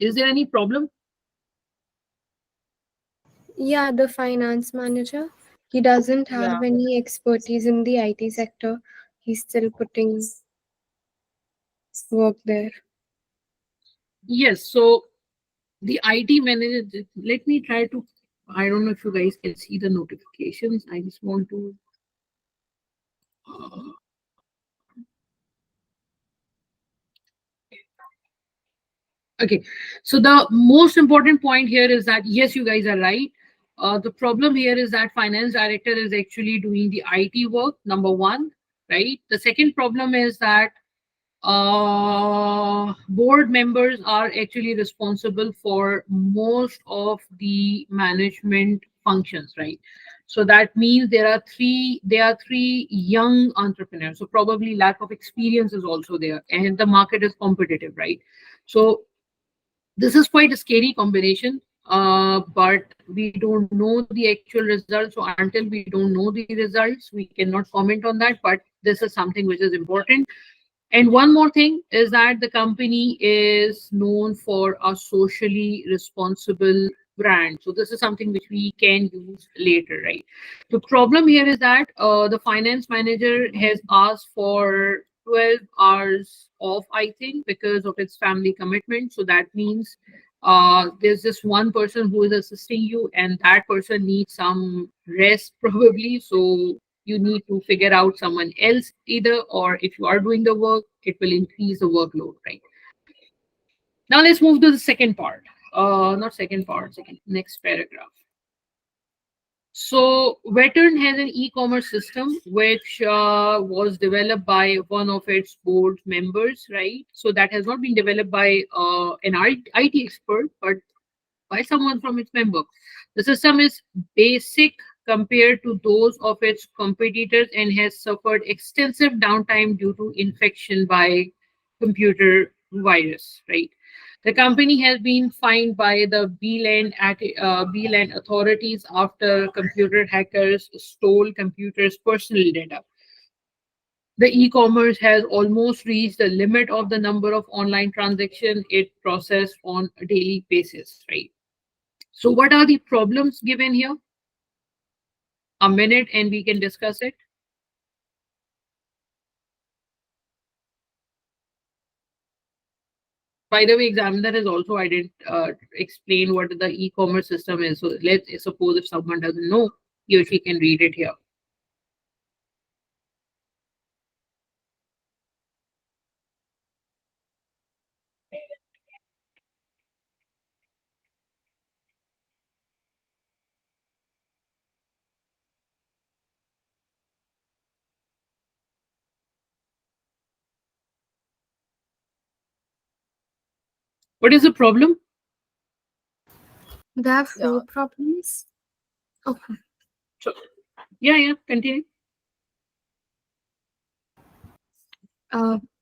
Is there any problem? Yeah, the finance manager. He doesn't have Yeah. any expertise in the IT sector. He's still putting work there. Yes. So the IT manager. Let me try to. I don't know if you guys can see the notifications. I just want to. Okay, so the most important point here is that yes, you guys are right. The problem here is that finance director is actually doing the IT work, number one, right? The second problem is that board members are actually responsible for most of the management functions, right? So that means there are three young entrepreneurs. So probably lack of experience is also there, and the market is competitive, right? So this is quite a scary combination, but we don't know the actual results. So until we don't know the results, we cannot comment on that. But this is something which is important. And one more thing is that the company is known for a socially responsible brand. So this is something which we can use later, right? The problem here is that the finance manager has asked for 12 hours off, I think, because of its family commitment. So that means there's just one person who is assisting you, and that person needs some rest probably. So you need to figure out someone else either, or if you are doing the work, it will increase the workload, right? Now let's move to the second part. Not second part, second next paragraph. So Veteran has an e-commerce system which was developed by one of its board members, right? So that has not been developed by an IT expert, but by someone from its member. The system is basic compared to those of its competitors and has suffered extensive downtime due to infection by computer virus, right? The company has been fined by the Beeland authorities after computer hackers stole computers' personal data. The e-commerce has almost reached the limit of the number of online transactions it processes on a daily basis, right? So what are the problems given here? A minute and we can discuss it. By the way, examiner has also I didn't explain what the e-commerce system is. So let's suppose if someone doesn't know, he or she can read it here. What is the problem? There are Yeah. 4 problems. Okay. So, yeah, continue.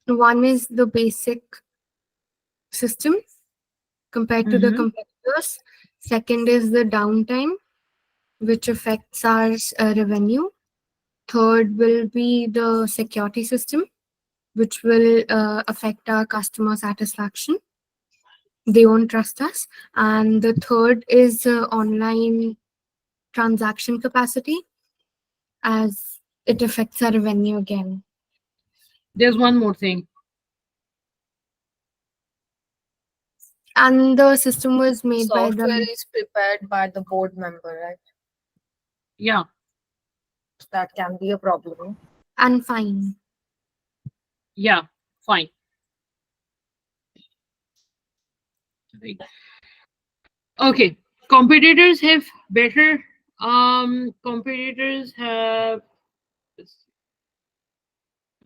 One is the basic system compared to the Mm-hmm. competitors. Second is the downtime, which affects our revenue. Third will be the security system, which will affect our customer satisfaction. They won't trust us. And the third is online transaction capacity, as it affects our revenue again. There's one more thing. And the system was made by Software the is prepared by the board member, right? Yeah, That can be a problem. and fine. yeah, fine. Right. Okay, competitors have better. Competitors have.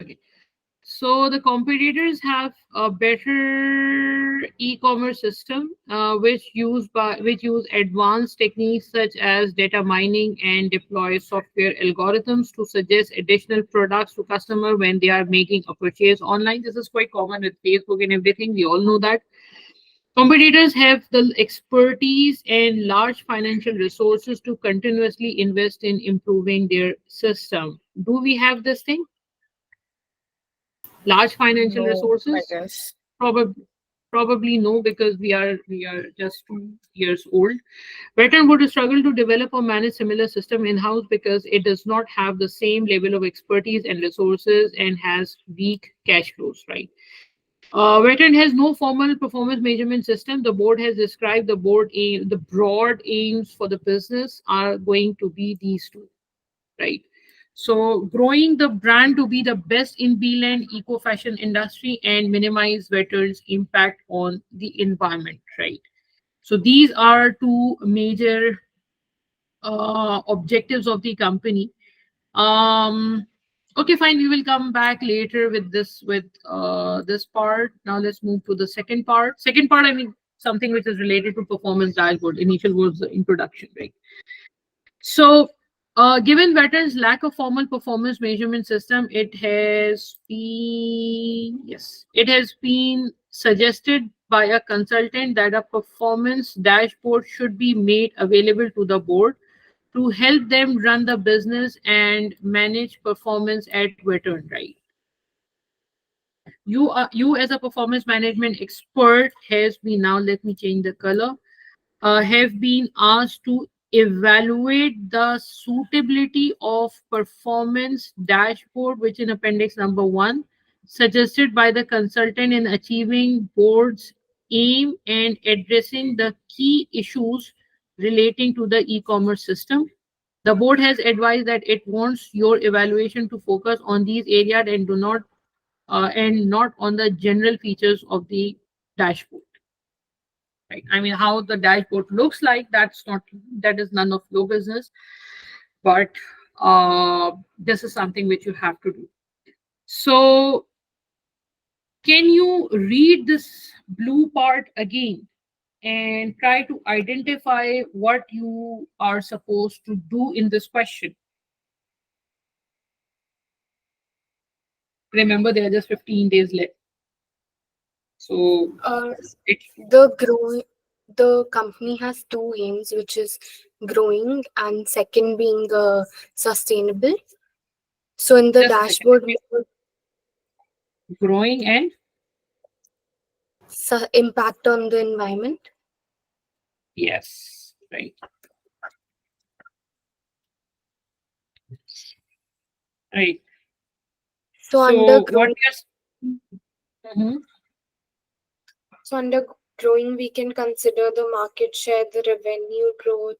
Okay. So the competitors have a better e-commerce system, which use advanced techniques such as data mining and deploy software algorithms to suggest additional products to customer when they are making a purchase online. This is quite common with Facebook and everything. We all know that. Competitors have the expertise and large financial resources to continuously invest in improving their system. Do we have this thing? Large financial No, I resources? guess. Probably no, because we are just 2 years old. Veteran would struggle to develop or manage similar system in-house because it does not have the same level of expertise and resources and has weak cash flows, right? Veteran has no formal performance measurement system. The board has described the broad aims for the business are going to be these two, right? So growing the brand to be the best in Beeland eco fashion industry and minimize veterans' impact on the environment, right? So these are two major objectives of the company. Um, okay, fine. We will come back later with this part. Now let's move to the second part. Second part, I mean something which is related to performance dashboard. Initial was the introduction, right? So, given veterans' lack of formal performance measurement system, it has been suggested by a consultant that a performance dashboard should be made available to the board to help them run the business and manage performance at veteran, right? You as a performance management expert has been now. Let me change the color. have been asked to evaluate the suitability of performance dashboard, which in appendix number 1, suggested by the consultant in achieving board's aim and addressing the key issues relating to the e-commerce system. The board has advised that it wants your evaluation to focus on these areas and do not and not on the general features of the dashboard. Right? I mean, how the dashboard looks like, that is none of your business, but this is something which you have to do. So, can you read this blue part again and try to identify what you are supposed to do in this question? Remember, there are just 15 days left. So, Uh, it, the company has two aims, which is growing and second being sustainable. So in the just a second. dashboard, we put Growing and impact on the environment. yes, right, right. So under So, what growing, you're Mhm. so under growing, we can consider the market share, the revenue growth,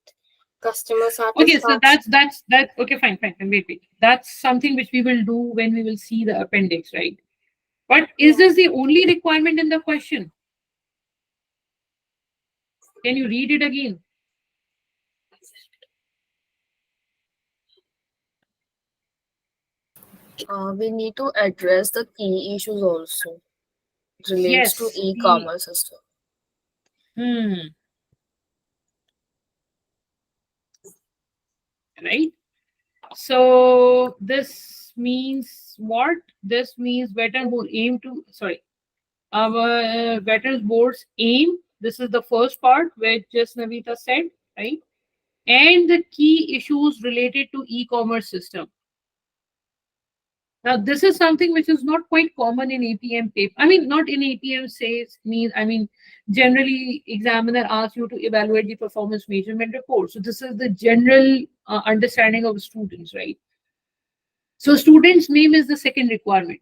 customer Okay, so satisfaction. that's okay, fine, wait. That's something which we will do when we will see the appendix, right? But is Yeah. this the only requirement in the question? Can you read it again? We need to address the key issues also. It relates to Yes, the e-commerce system. hmm, right. So this means what? This means veteran board aim to sorry, our veterans boards aim. This is the first part which just Navita said, right? And the key issues related to e-commerce system. Now, this is something which is not quite common in APM paper. I mean, not in APM says means. I mean, generally, examiner asks you to evaluate the performance measurement report. So this is the general understanding of students, right? So student's name is the second requirement.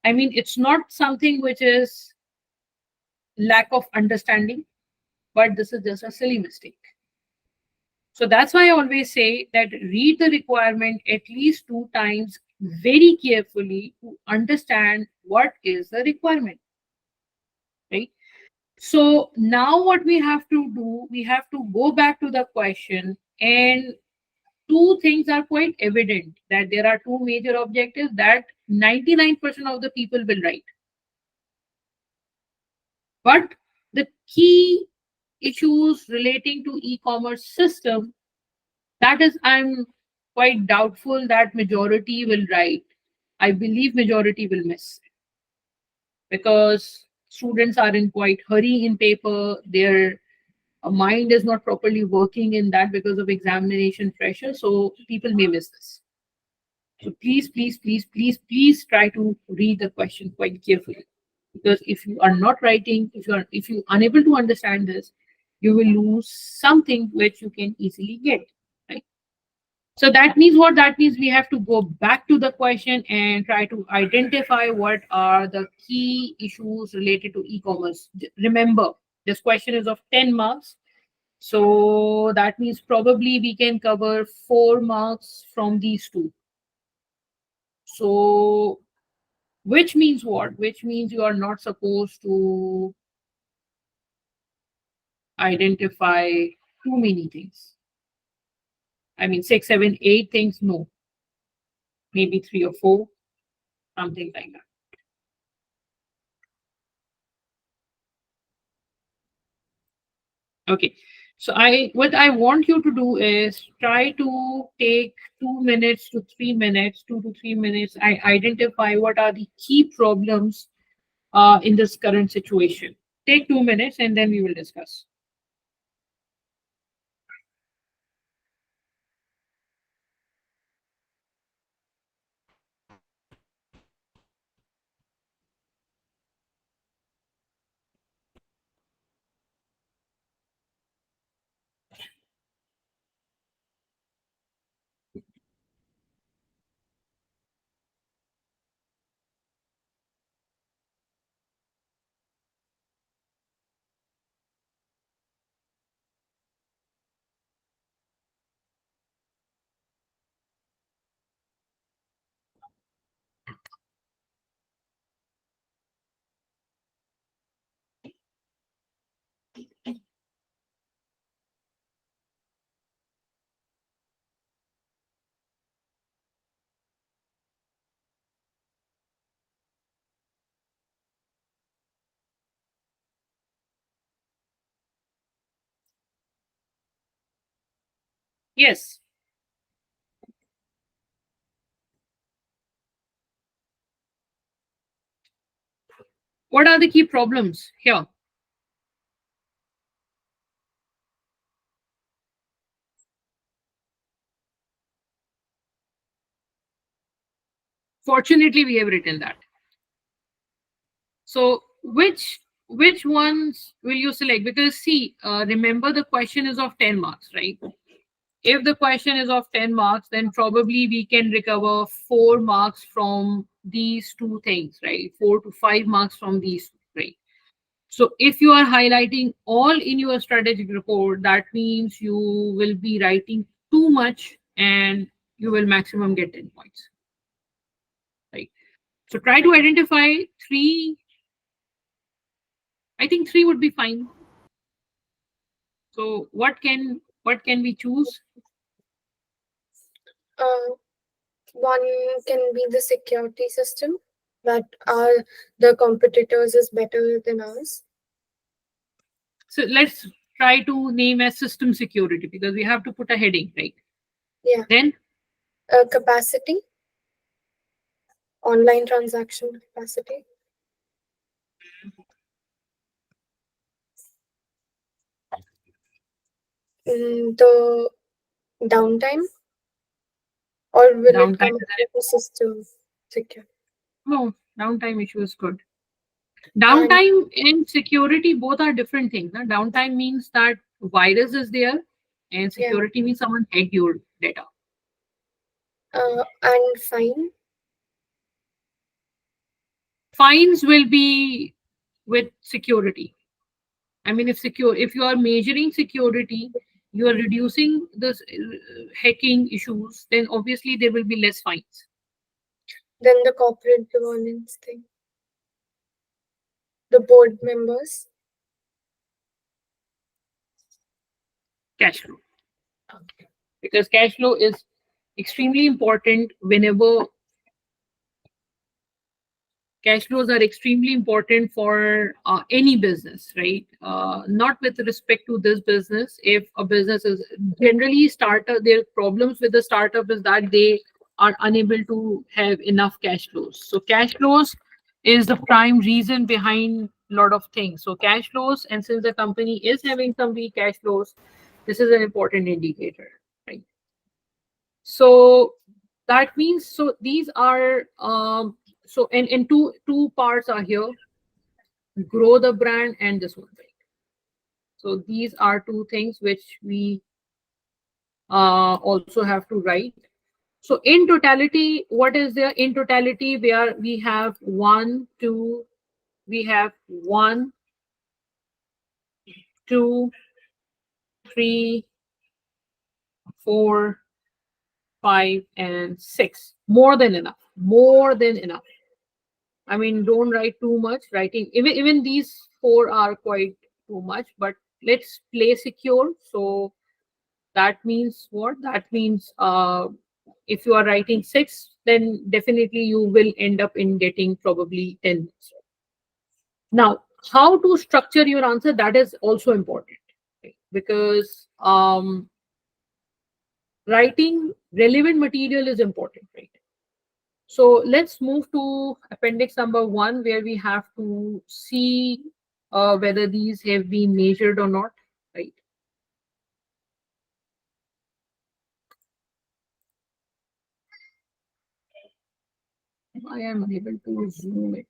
I mean, it's not something which is lack of understanding, but this is just a silly mistake. So that's why I always say that read the requirement at least 2 times very carefully to understand what is the requirement, right? So now what we have to do, we have to go back to the question, and two things are quite evident that there are two major objectives that 99% of the people will write. But the key issues relating to e-commerce system, that is, I'm quite doubtful that majority will write. I believe majority will miss because students are in quite hurry in paper. Their mind is not properly working in that because of examination pressure. So people may miss this. So please try to read the question quite carefully. Because if you are not writing, if you are unable to understand this, you will lose something which you can easily get. Right. So that means what? That means we have to go back to the question and try to identify what are the key issues related to e-commerce. Remember, this question is of 10 marks. So that means probably we can cover 4 marks from these two. So which means what? Which means you are not supposed to identify too many things. I mean, 6, 7, 8 things, no. Maybe 3 or 4, something like that. Okay. So what I want you to do is try to take 2 minutes to 3 minutes, 2 to 3 minutes. I identify what are the key problems in this current situation. Take 2 minutes and then we will discuss. Yes. What are the key problems here? Fortunately, we have written that. So which ones will you select? Because see, remember the question is of 10 marks, right? If the question is of 10 marks, then probably we can recover 4 marks from these two things, right? 4 to 5 marks from these, right? So if you are highlighting all in your strategic report, that means you will be writing too much and you will maximum get 10 points, right? So try to identify three. I think three would be fine. So what can we choose? Uh, One can be the security system, that our the competitors is better than us. So let's try to name as system security because we have to put a heading, right? Yeah. Then Capacity, online transaction capacity. The downtime, or will it downtime come is with the system secure? no downtime issue is good. And Downtime and security both are different things. Huh? Downtime means that virus is there, and yeah, security means someone hacked your data. and fine. Fines will be with security. I mean, if you are measuring security, you are reducing the hacking issues, then obviously there will be less fines. Then the corporate governance thing, the board members. Cash flow, because cash flow is extremely important whenever cash flows are extremely important for any business, right? Not with respect to this business. If a business is generally startup, their problems with the startup is that they are unable to have enough cash flows. So cash flows is the prime reason behind a lot of things. So cash flows, and since the company is having some weak cash flows, this is an important indicator, right? So that means so these are so and two parts are here, grow the brand and this one thing. So these are two things which we also have to write. So in totality, what is there in totality? Where we have we have one, two, three, four, five, and six. More than enough. More than enough. I mean, don't write too much. Writing even these four are quite too much, but let's play secure. So that means what? That means if you are writing six, then definitely you will end up in getting probably 10. Now, how to structure your answer, that is also important, right? Because writing relevant material is important, right? So let's move to appendix number 1, where we have to see whether these have been measured or not, right? I am unable to zoom it.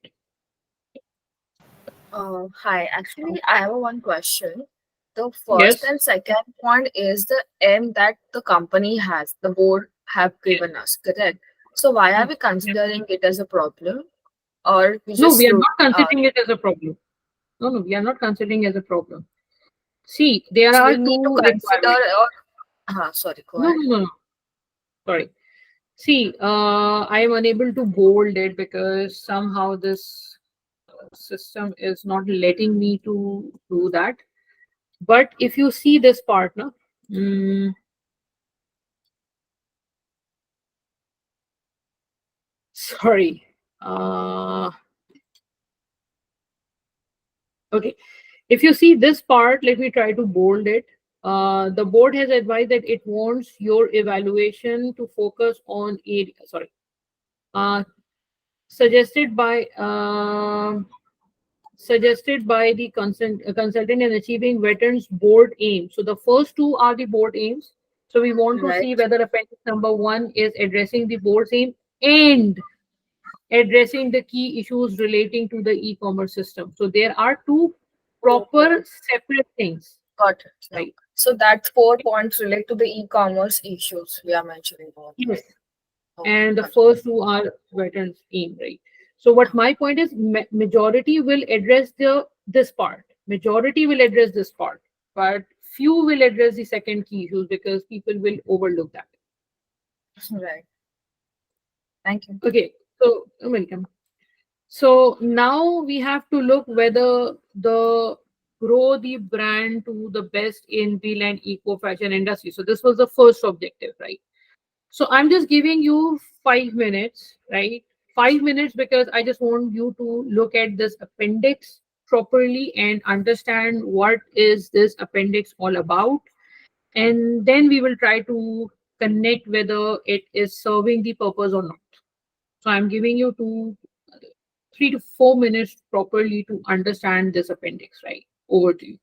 Hi, actually, I have one question. The first Yes. and second point is the aim that the company has, the board have Yes. given us, correct? So why are Yes. we Yes. considering it as a problem, or we No, just we are look? not considering it as a problem. No, no, we are not considering as a problem. See, there So are we need to two consider, requirements. or sorry, go No, ahead. no, no, no. Sorry. See, I am unable to bold it because somehow this system is not letting me to do that. But if you see this part, no, mm, sorry. Okay. If you see this part, let me try to bold it. The board has advised that it wants your evaluation to focus on uh, suggested by the consultant in achieving veterans board aims. So the first two are the board aims. So we want to Right. see whether appendix number one is addressing the board's aim and addressing the key issues relating to the e-commerce system. So there are two Okay. proper separate things, Got it. Yeah. right? So that 4 points relate to the e-commerce issues we are mentioning about. Yes. Okay. And the Got it. first two are veterans aim, right? So what my point is, majority will address this part. Majority will address this part, but few will address the second key issues because people will overlook that. Right. Thank you. Okay, so welcome. So now we have to look whether the grow the brand to the best in wheel and eco fashion industry. So this was the first objective, right? So I'm just giving you 5 minutes, right? 5 minutes because I just want you to look at this appendix properly and understand what is this appendix all about. And then we will try to connect whether it is serving the purpose or not. So I'm giving you 3 to 4 minutes properly to understand this appendix, right? Over to you.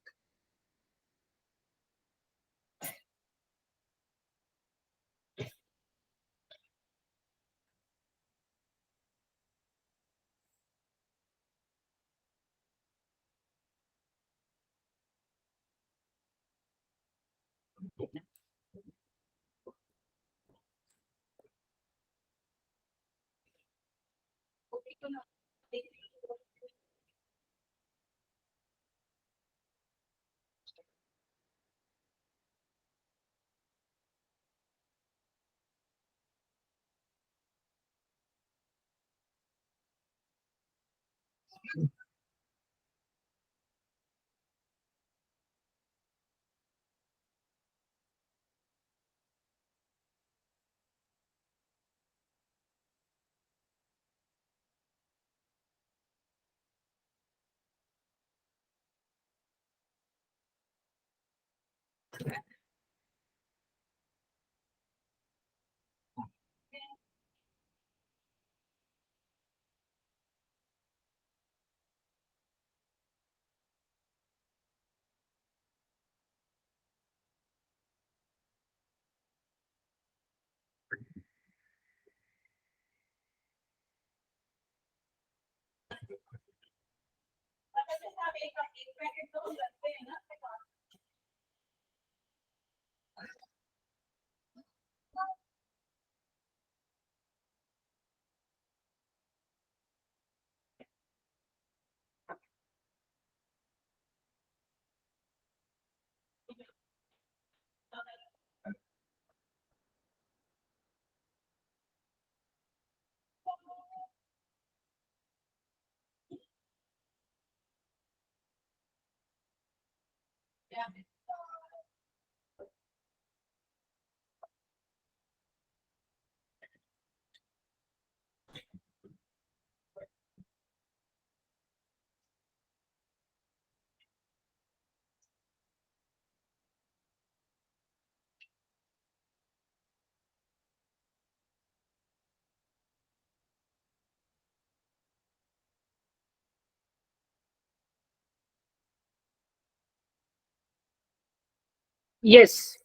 Yes.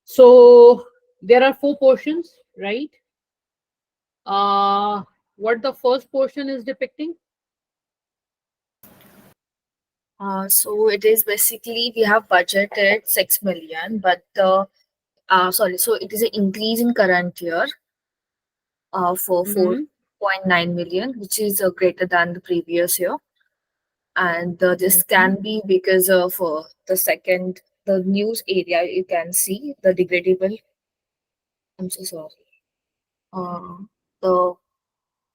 So there are four portions, right? Uh, what the first portion is depicting? So it is basically we have budgeted 6 million, but sorry, so it is an increase in current year for Mm-hmm. 4.9 million, which is greater than the previous year. And this Mm-hmm. can be because of the news area. You can see the degradable. I'm so sorry. The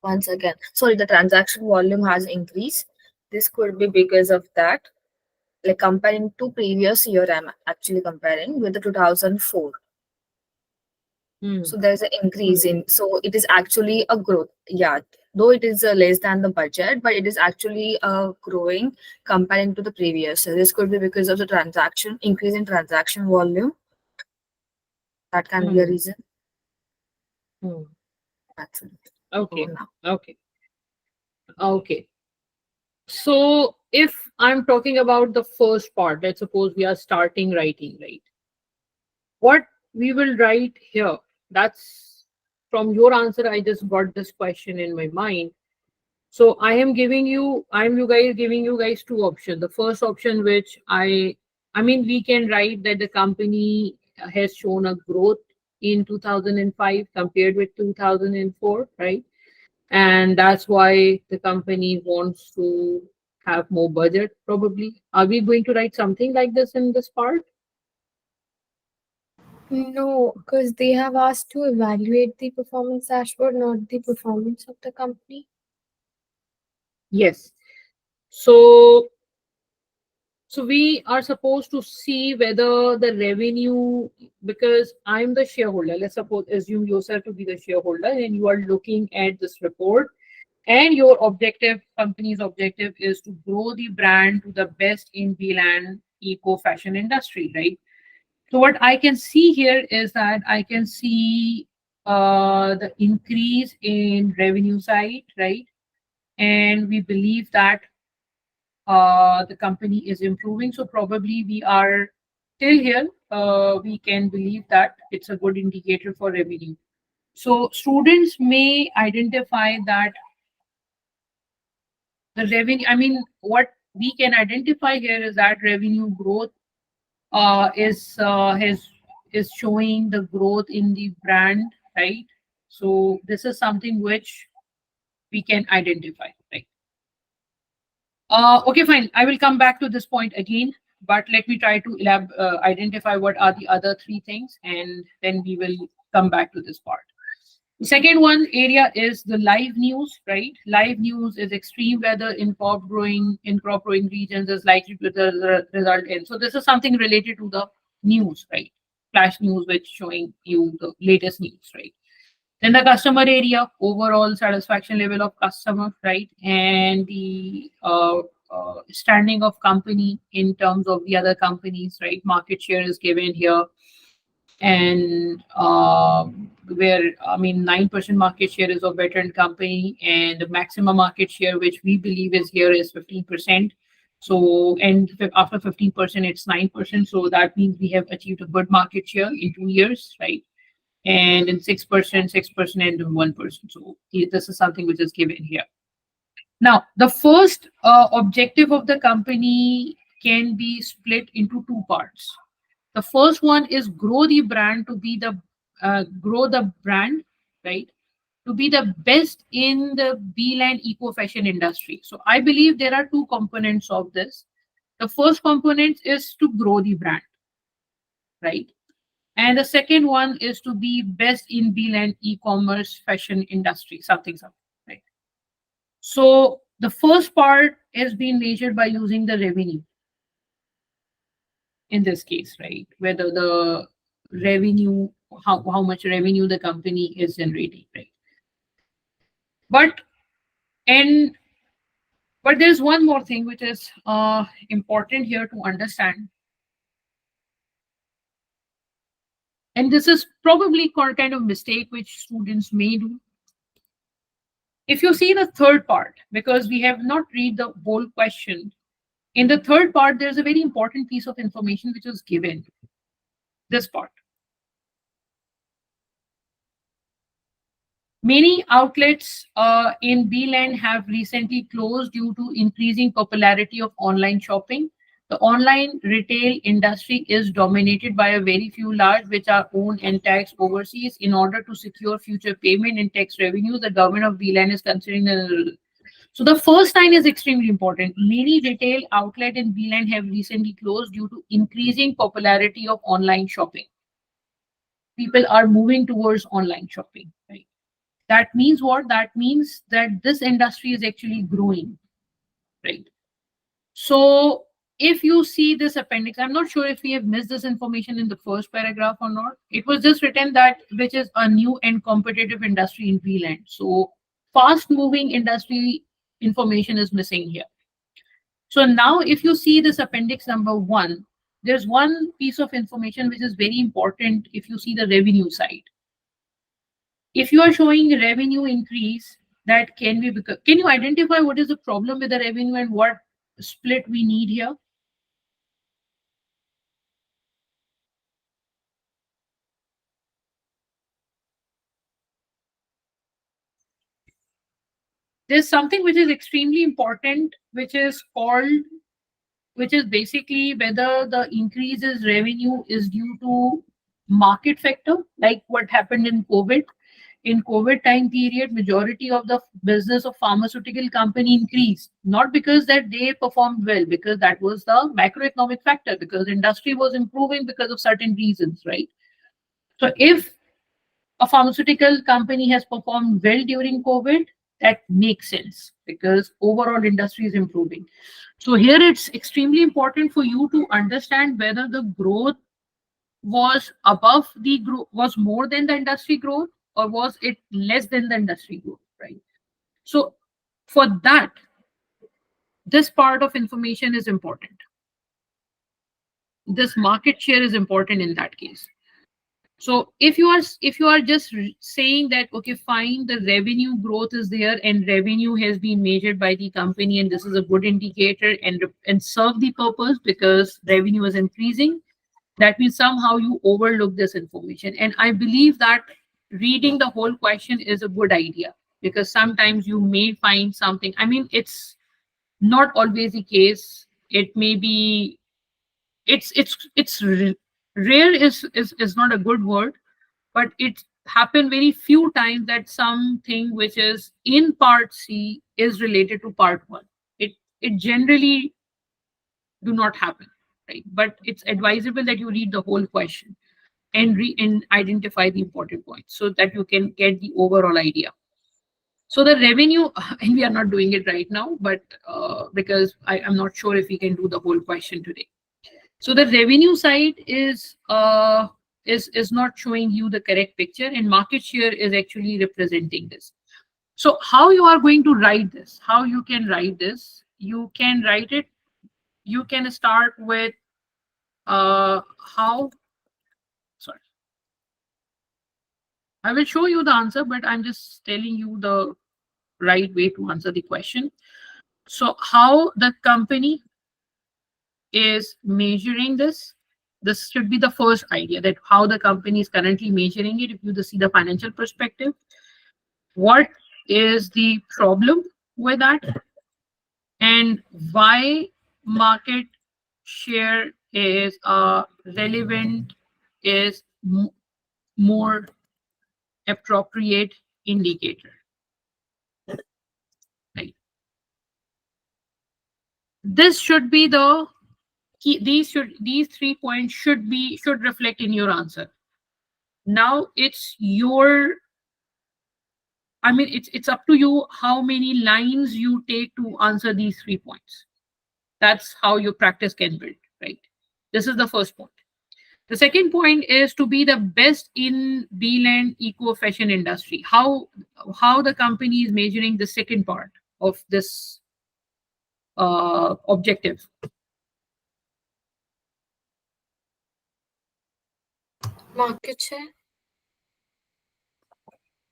Once again, sorry, the transaction volume has increased. This could be because of that. Like comparing to previous year, I'm actually comparing with the 2004. Hmm. So there's an increase in, so it is actually a growth. Yeah, though it is less than the budget, but it is actually growing comparing to the previous. So this could be because of the transaction increase in transaction volume. That can be a Hmm. reason. Hmm. That's it for Okay. now. Okay. Okay. So if I'm talking about the first part, let's suppose we are starting writing, right? What we will write here, that's from your answer, I just got this question in my mind. So I'm you guys giving you guys two options. The first option, which I mean, we can write that the company has shown a growth in 2005 compared with 2004, right? And that's why the company wants to have more budget, probably. Are we going to write something like this in this part? No, because they have asked to evaluate the performance dashboard, not the performance of the company. Yes. So So we are supposed to see whether the revenue, because I'm the shareholder, let's suppose, assume yourself to be the shareholder and you are looking at this report and your objective, company's objective is to grow the brand to the best in VLAN eco fashion industry, right? So what I can see here is that I can see the increase in revenue side, right? And we believe that the company is improving. So probably we are till here. We can believe that it's a good indicator for revenue. So students may identify that the revenue. I mean, what we can identify here is that revenue growth is showing the growth in the brand, right? So this is something which we can identify, right? Okay, fine. I will come back to this point again, but let me try to identify what are the other three things, and then we will come back to this part. The second one area is the live news, right? Live news is extreme weather in crop growing regions is likely to result in. So this is something related to the news, right? Flash news, which showing you the latest news, right? Then the customer area, overall satisfaction level of customer, right? And the standing of company in terms of the other companies, right? Market share is given here. And where, I mean, 9% market share is of veteran company, and the maximum market share, which we believe is here, is 15%. So, and after 15%, it's 9%. So that means we have achieved a good market share in 2 years, right? And in 6%, 6%, and 1%. So this is something which is given here. Now, the first objective of the company can be split into two parts. The first one is grow the brand to be the grow the brand, right? To be the best in the B-line eco fashion industry. So I believe there are two components of this. The first component is to grow the brand, right? And the second one is to be best in B-line e-commerce fashion industry, something, right? So the first part has been measured by using the revenue in this case, right? Whether the revenue, how much revenue the company is generating, right? But and but there's one more thing which is important here to understand, and this is probably kind of mistake which students may do. If you see the third part, because we have not read the whole question, in the third part, there's a very important piece of information which was given. This part. Many outlets in B-Land have recently closed due to increasing popularity of online shopping. The online retail industry is dominated by a very few large, which are owned and taxed overseas. In order to secure future payment and tax revenue, the government of B-Land is considering the. So the first line is extremely important. Many retail outlet in B-Land have recently closed due to increasing popularity of online shopping. People are moving towards online shopping, right? That means what? That means that this industry is actually growing, right? So if you see this appendix, I'm not sure if we have missed this information in the first paragraph or not. It was just written that which is a new and competitive industry in VLAN. So fast moving industry information is missing here. So now if you see this appendix number 1, there's one piece of information which is very important if you see the revenue side. If you are showing revenue increase, that can be because, can you identify what is the problem with the revenue and what split we need here? There's something which is extremely important, which is called, which is basically whether the increase in revenue is due to market factor, like what happened in COVID. In COVID time period, majority of the business of pharmaceutical company increased, not because that they performed well, because that was the macroeconomic factor, because industry was improving because of certain reasons, right? So if a pharmaceutical company has performed well during COVID, that makes sense because overall industry is improving. So here it's extremely important for you to understand whether the growth was above the growth, was more than the industry growth, or was it less than the industry growth, right? So for that, this part of information is important. This market share is important in that case. So if you are just saying that, okay, fine, the revenue growth is there and revenue has been measured by the company and this is a good indicator and serve the purpose because revenue is increasing, that means somehow you overlook this information. And I believe that reading the whole question is a good idea because sometimes you may find something. I mean, it's not always the case. It may be, rare is not a good word, but it happened very few times that something which is in part C is related to part 1. It generally do not happen, right? But it's advisable that you read the whole question and identify the important points so that you can get the overall idea. So the revenue, and we are not doing it right now, but because I'm not sure if we can do the whole question today. So the revenue side is not showing you the correct picture, and market share is actually representing this. So how you are going to write this? How you can write this? You can write it. You can start with how. Sorry, I will show you the answer, but I'm just telling you the right way to answer the question. So how the company is measuring this. This should be the first idea, that how the company is currently measuring it. If you see the financial perspective, what is the problem with that, and why market share is relevant, is more appropriate indicator, right? This should be the key. These 3 points should reflect in your answer. Now it's your, I mean, it's up to you how many lines you take to answer these 3 points. That's how your practice can build, right? This is the first point. The second point is to be the best in B-land eco fashion industry. How the company is measuring the second part of this objective. Market share.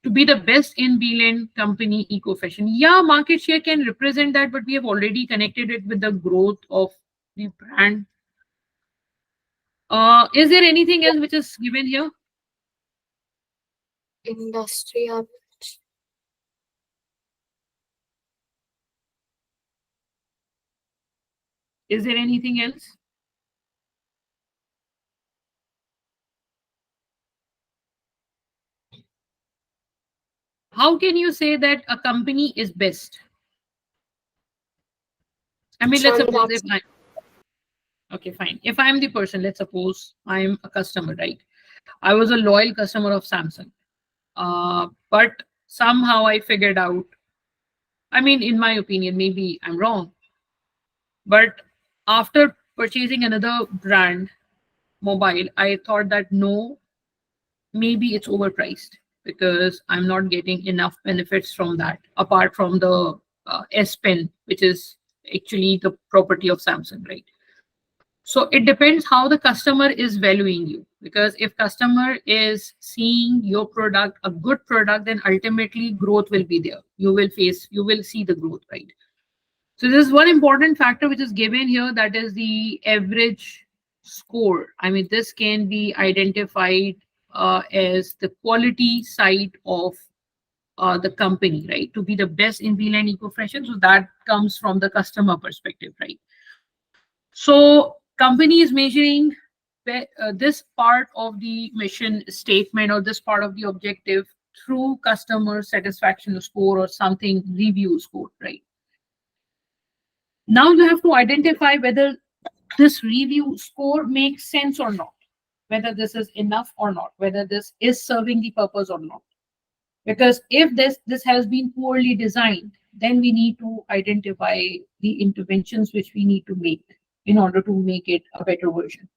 To be the best in B-land company eco fashion. Yeah, market share can represent that, but we have already connected it with the growth of the brand. Is there anything else which is given here? Industry average. Is there anything else? How can you say that a company is best? I mean, let's suppose if I, okay, fine. If I'm the person, let's suppose I'm a customer, right? I was a loyal customer of Samsung. But somehow I figured out, I mean, in my opinion, maybe I'm wrong, but after purchasing another brand mobile, I thought that no, maybe it's overpriced. because I'm not getting enough benefits from that, apart from the S Pen, which is actually the property of Samsung, right? So it depends how the customer is valuing you, because if customer is seeing your product a good product, then ultimately growth will be there. You will see the growth, right? So there's one important factor which is given here, that is the average score. I mean, this can be identified as the quality side of the company, right? To be the best in VLAN eco-fashion. So that comes from the customer perspective, right? So company is measuring this part of the mission statement, or this part of the objective, through customer satisfaction score or something review score, right? Now you have to identify whether this review score makes sense or not, whether this is enough or not, whether this is serving the purpose or not. Because if this has been poorly designed, then we need to identify the interventions which we need to make in order to make it a better version.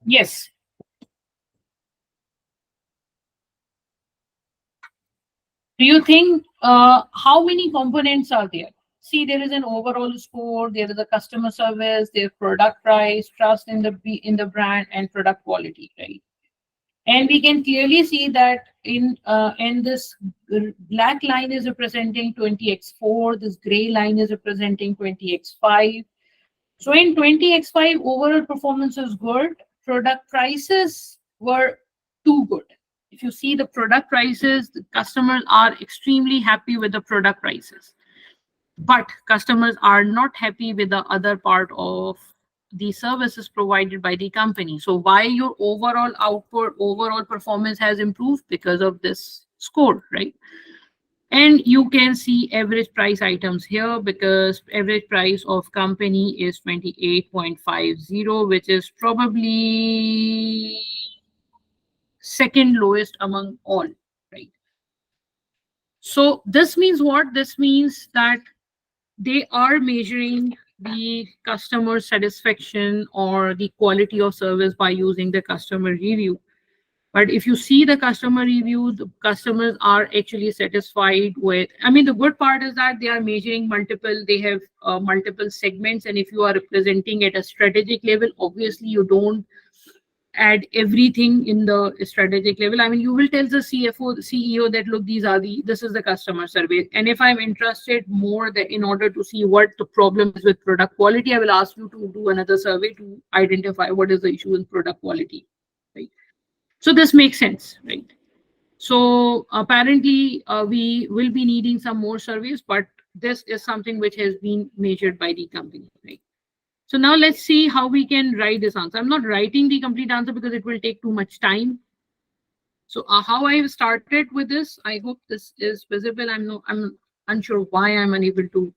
Yes. Do you think how many components are there? See, there is an overall score, there is a customer service, there's product price, trust in the brand, and product quality, right? And we can clearly see that in this black line is representing 20x4, this gray line is representing 20x5. So in 20x5, overall performance is good. Product prices were too good. If you see the product prices, the customers are extremely happy with the product prices. But customers are not happy with the other part of the services provided by the company. So why your overall output, overall performance has improved? Because of this score, right? And you can see average price items here, because average price of company is 28.50, which is probably second lowest among all, right? So this means what? This means that they are measuring the customer satisfaction or the quality of service by using the customer review. But if you see the customer review, the customers are actually satisfied with. I mean, the good part is that they are measuring multiple, they have multiple segments. And if you are representing at a strategic level, obviously you don't add everything in the strategic level. I mean, you will tell the CFO, the CEO that, look, this is the customer survey. And if I'm interested more that in order to see what the problem is with product quality, I will ask you to do another survey to identify what is the issue with product quality, right? So this makes sense, right? So apparently we will be needing some more surveys, but this is something which has been measured by the company, right? So now let's see how we can write this answer. I'm not writing the complete answer because it will take too much time. So how I have started with this, I hope this is visible. I'm unsure why I'm unable to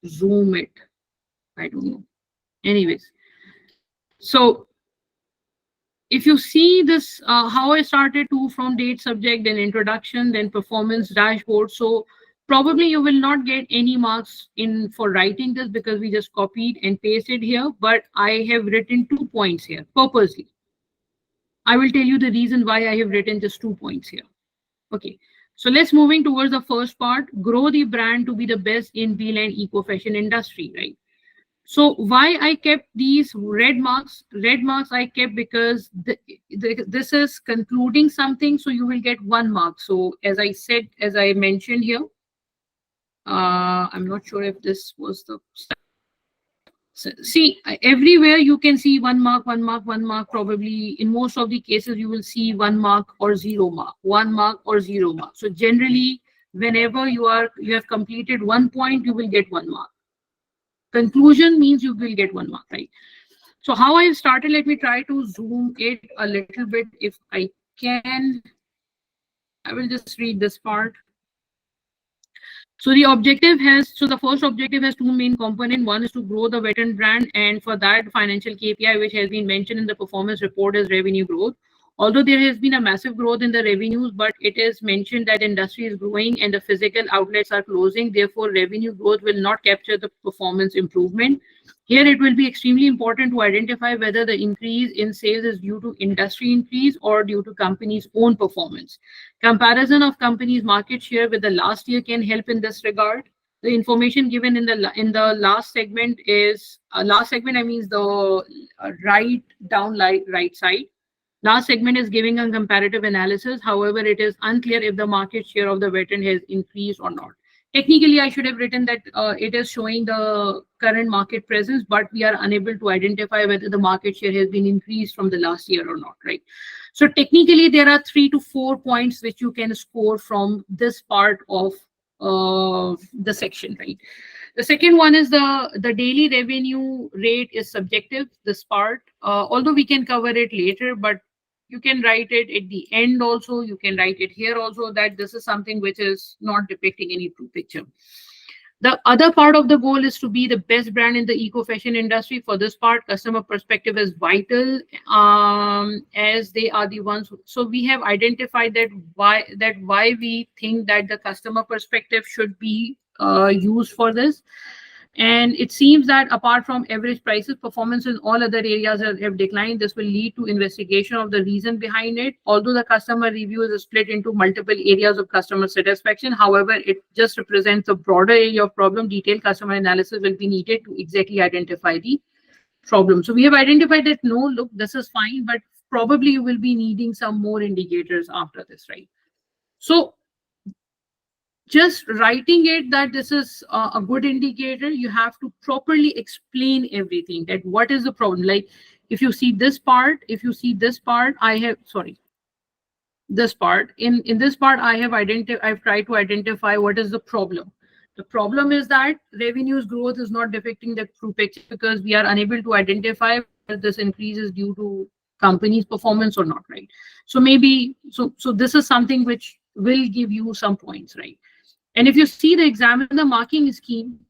zoom it. I don't know. Anyways, so if you see this, how I started to from date, subject, then introduction, then performance, dashboard. So probably you will not get any marks in for writing this because we just copied and pasted here, but I have written 2 points here purposely. I will tell you the reason why I have written just 2 points here. Okay. So let's moving towards the first part, grow the brand to be the best in VLAN eco fashion industry, right? So why I kept these red marks? Red marks I kept because this is concluding something, so you will get 1 mark. So as I said, as I mentioned here, I'm not sure if this was the. So, see, everywhere you can see 1 mark, 1 mark, 1 mark. Probably in most of the cases, you will see 1 mark or 0 mark, 1 mark or 0 mark. So generally, whenever you have completed 1 point, you will get 1 mark. Conclusion means you will get 1 mark, right? So how I started, let me try to zoom it a little bit if I can. I will just read this part. So the objective has, so the first objective has two main components. One is to grow the veteran brand, and for that financial KPI, which has been mentioned in the performance report, is revenue growth. Although there has been a massive growth in the revenues, but it is mentioned that industry is growing and the physical outlets are closing. Therefore, revenue growth will not capture the performance improvement. Here, it will be extremely important to identify whether the increase in sales is due to industry increase or due to company's own performance. Comparison of companies' market share with the last year can help in this regard. The information given in the last segment is last segment. I mean the right side. Last segment is giving a comparative analysis. However, it is unclear if the market share of the veteran has increased or not. Technically, I should have written that it is showing the current market presence, but we are unable to identify whether the market share has been increased from the last year or not, right? So technically, there are 3 to 4 points which you can score from this part of the section, right? The second one is the daily revenue rate is subjective, this part, although we can cover it later, but you can write it at the end also. You can write it here also, that this is something which is not depicting any true picture. The other part of the goal is to be the best brand in the eco-fashion industry. For this part, customer perspective is vital, as they are the ones. So we have identified that why we think that the customer perspective should be used for this. And it seems that apart from average prices, performance in all other areas have declined. This will lead to investigation of the reason behind it. Although the customer review is split into multiple areas of customer satisfaction, however, it just represents a broader area of problem. Detailed customer analysis will be needed to exactly identify the problem. So we have identified that, no, look, this is fine, but probably you will be needing some more indicators after this, right? So just writing it that this is a good indicator, you have to properly explain everything, that what is the problem. Like if you see this part, I have, sorry, this part, in this part, I've tried to identify what is the problem. The problem is that revenues growth is not depicting the true picture, because we are unable to identify whether this increase is due to company's performance or not, right? So maybe, so this is something which will give you some points, right? And if you see the examiner marking scheme,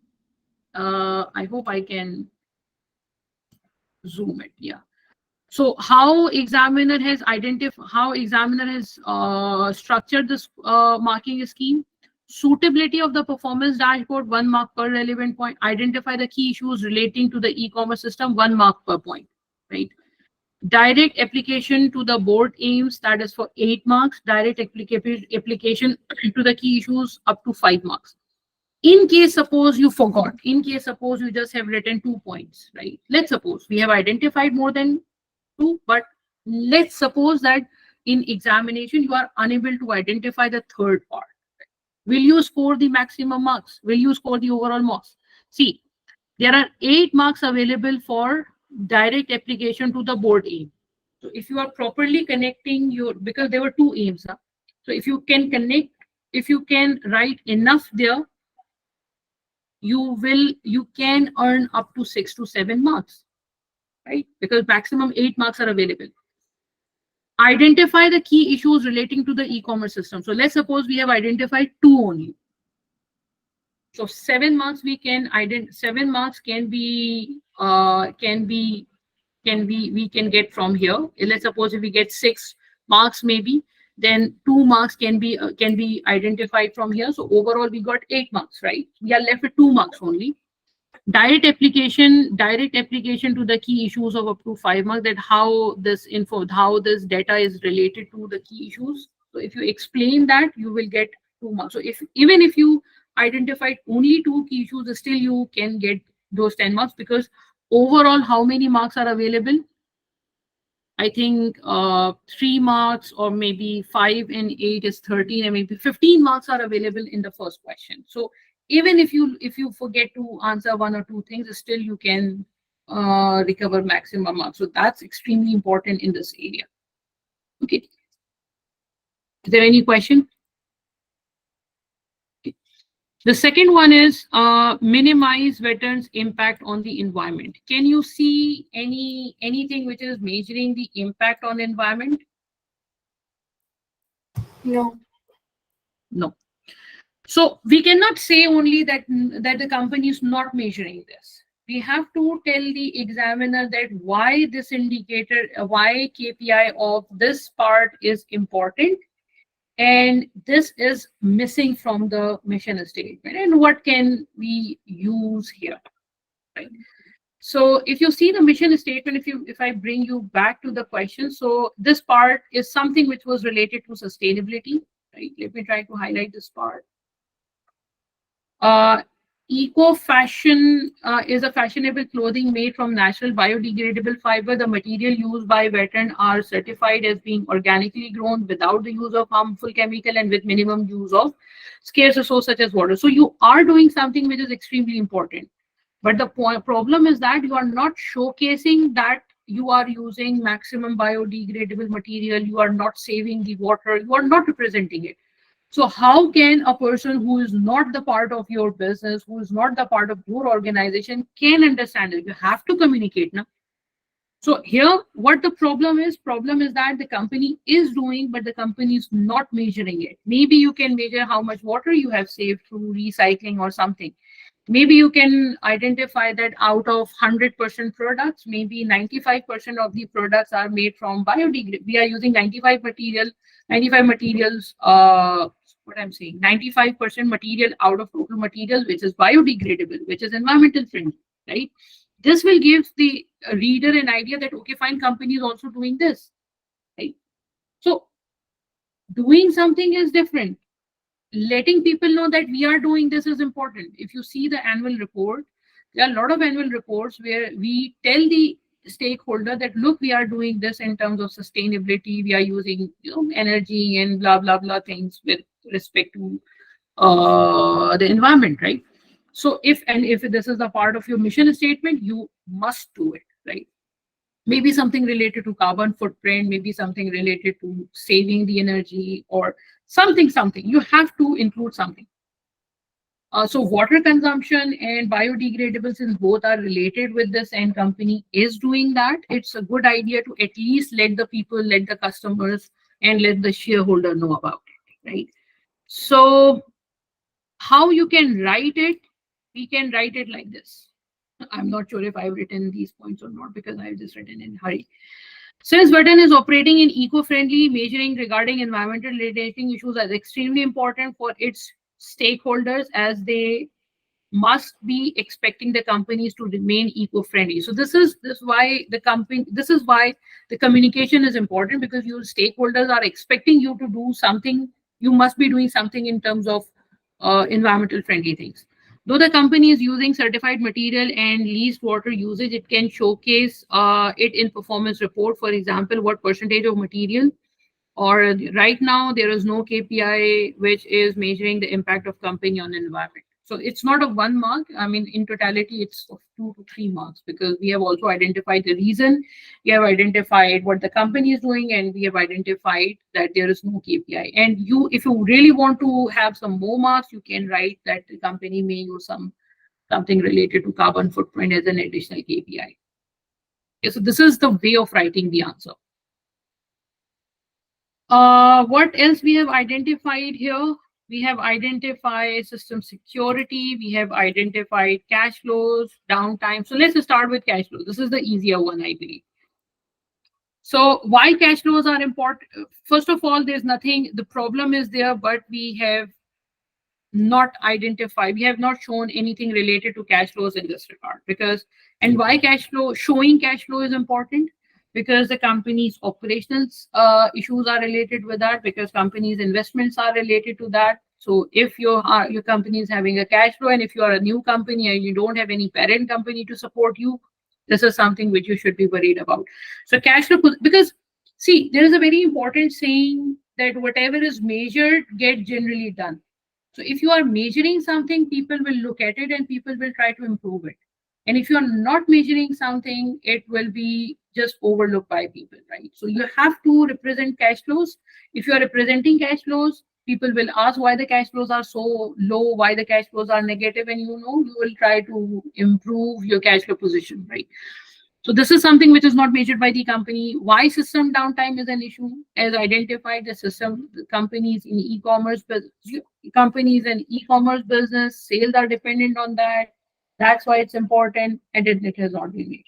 I hope I can zoom it. Yeah. So how examiner has structured this marking scheme. Suitability of the performance dashboard, 1 mark per relevant point. Identify the key issues relating to the e-commerce system, 1 mark per point, right? Direct application to the board aims, that is for 8 marks. Direct application to the key issues, up to 5 marks. In case suppose you forgot, in case suppose you just have written 2 points, right? Let's suppose we have identified more than 2, but let's suppose that in examination you are unable to identify the third part. Will you score the maximum marks? Will you score the overall marks? See, there are 8 marks available for direct application to the board aim. So if you are properly connecting your, because there were 2 aims, huh? So if you can connect, if you can write enough there, you can earn up to 6 to 7 marks, right? Because maximum 8 marks are available. Identify the key issues relating to the e-commerce system. So let's suppose we have identified 2 only. So 7 marks we can 7 marks can be we can get from here. Let's suppose if we get 6 marks maybe, then 2 marks can be identified from here. So overall we got 8 marks, right? We are left with 2 marks only. Direct application to the key issues of up to 5 marks, that how this data is related to the key issues. So if you explain that, you will get 2 marks. So even if you identified only 2 key issues, still you can get those 10 marks, because overall how many marks are available? I think 3 marks, or maybe 5 and 8 is 13, and maybe 15 marks are available in the first question. So even if you forget to answer 1 or 2 things, still you can recover maximum marks. So that's extremely important in this area. Okay. Is there any question? Okay. The second one is minimize veterans' impact on the environment. Can you see anything which is measuring the impact on the environment? No. No. So we cannot say only that the company is not measuring this. We have to tell the examiner that why this indicator, why KPI of this part is important, and this is missing from the mission statement, and what can we use here, right? So if you see the mission statement, if I bring you back to the question, so this part is something which was related to sustainability, right? Let me try to highlight this part. Uh, Eco fashion is a fashionable clothing made from natural biodegradable fiber. The material used by veteran are certified as being organically grown without the use of harmful chemical and with minimum use of scarce resource such as water. So you are doing something which is extremely important. But the problem is that you are not showcasing that you are using maximum biodegradable material, you are not saving the water, you are not representing it. So how can a person who is not the part of your business, who is not the part of your organization, can understand it? You have to communicate now. So here, what the problem is that the company is doing, but the company is not measuring it. Maybe you can measure how much water you have saved through recycling or something. Maybe you can identify that out of 100% products, maybe 95% of the products are made from biodegradable. We are using 95 materials, what I'm saying, 95% material out of total material, which is biodegradable, which is environmental friendly, right? This will give the reader an idea that, okay, fine, company is also doing this, right? So doing something is different. Letting people know that we are doing this is important. If you see the annual report, there are a lot of annual reports where we tell the stakeholder that, look, we are doing this in terms of sustainability, we are using, energy and blah blah blah things with respect to the environment, right? So if this is a part of your mission statement, you must do it, right? Maybe something related to carbon footprint, maybe something related to saving the energy, or something. You have to include something. So water consumption and biodegradable, since both are related with this and company is doing that, it's a good idea to at least let the people, let the customers, and let the shareholder know about it, right? So how you can write it, we can write it like this. I'm not sure if I've written these points or not because I've just written in hurry. Since Britain is operating in eco-friendly, measuring regarding environmental relating issues is extremely important for its stakeholders, as they must be expecting the companies to remain eco-friendly. So this is why the communication is important, because your stakeholders are expecting you to do something. You must be doing something in terms of environmental friendly things. Though the company is using certified material and least water usage, it can showcase it in performance report. For example, what percentage of material, or right now there is no KPI which is measuring the impact of company on environment. So it's not a 1 mark. I mean, in totality, it's of 2 to 3 marks, because we have also identified the reason, we have identified what the company is doing, and we have identified that there is no KPI. And if you really want to have some more marks, you can write that the company may use something related to carbon footprint as an additional KPI. Okay, so this is the way of writing the answer. What else we have identified here? We have identified system security. We have identified cash flows, downtime. So let's start with cash flows. This is the easier one, I believe. So why cash flows are important? First of all, there's nothing, the problem is there, but we have not identified, we have not shown anything related to cash flows in this regard. Because, and why showing cash flow is important? Because the company's operational issues are related with that, because company's investments are related to that. So if your company is having a cash flow, and if you are a new company and you don't have any parent company to support you, this is something which you should be worried about. So cash flow, because see, there is a very important saying that whatever is measured get generally done. So if you are measuring something, people will look at it and people will try to improve it. And if you're not measuring something, it will be just overlooked by people, right? So you have to represent cash flows. If you are representing cash flows, people will ask why the cash flows are so low, why the cash flows are negative, and you will try to improve your cash flow position, right? So this is something which is not measured by the company. Why system downtime is an issue? As identified, the companies in e-commerce, companies and e-commerce business sales are dependent on that. That's why it's important, and it has not been measured.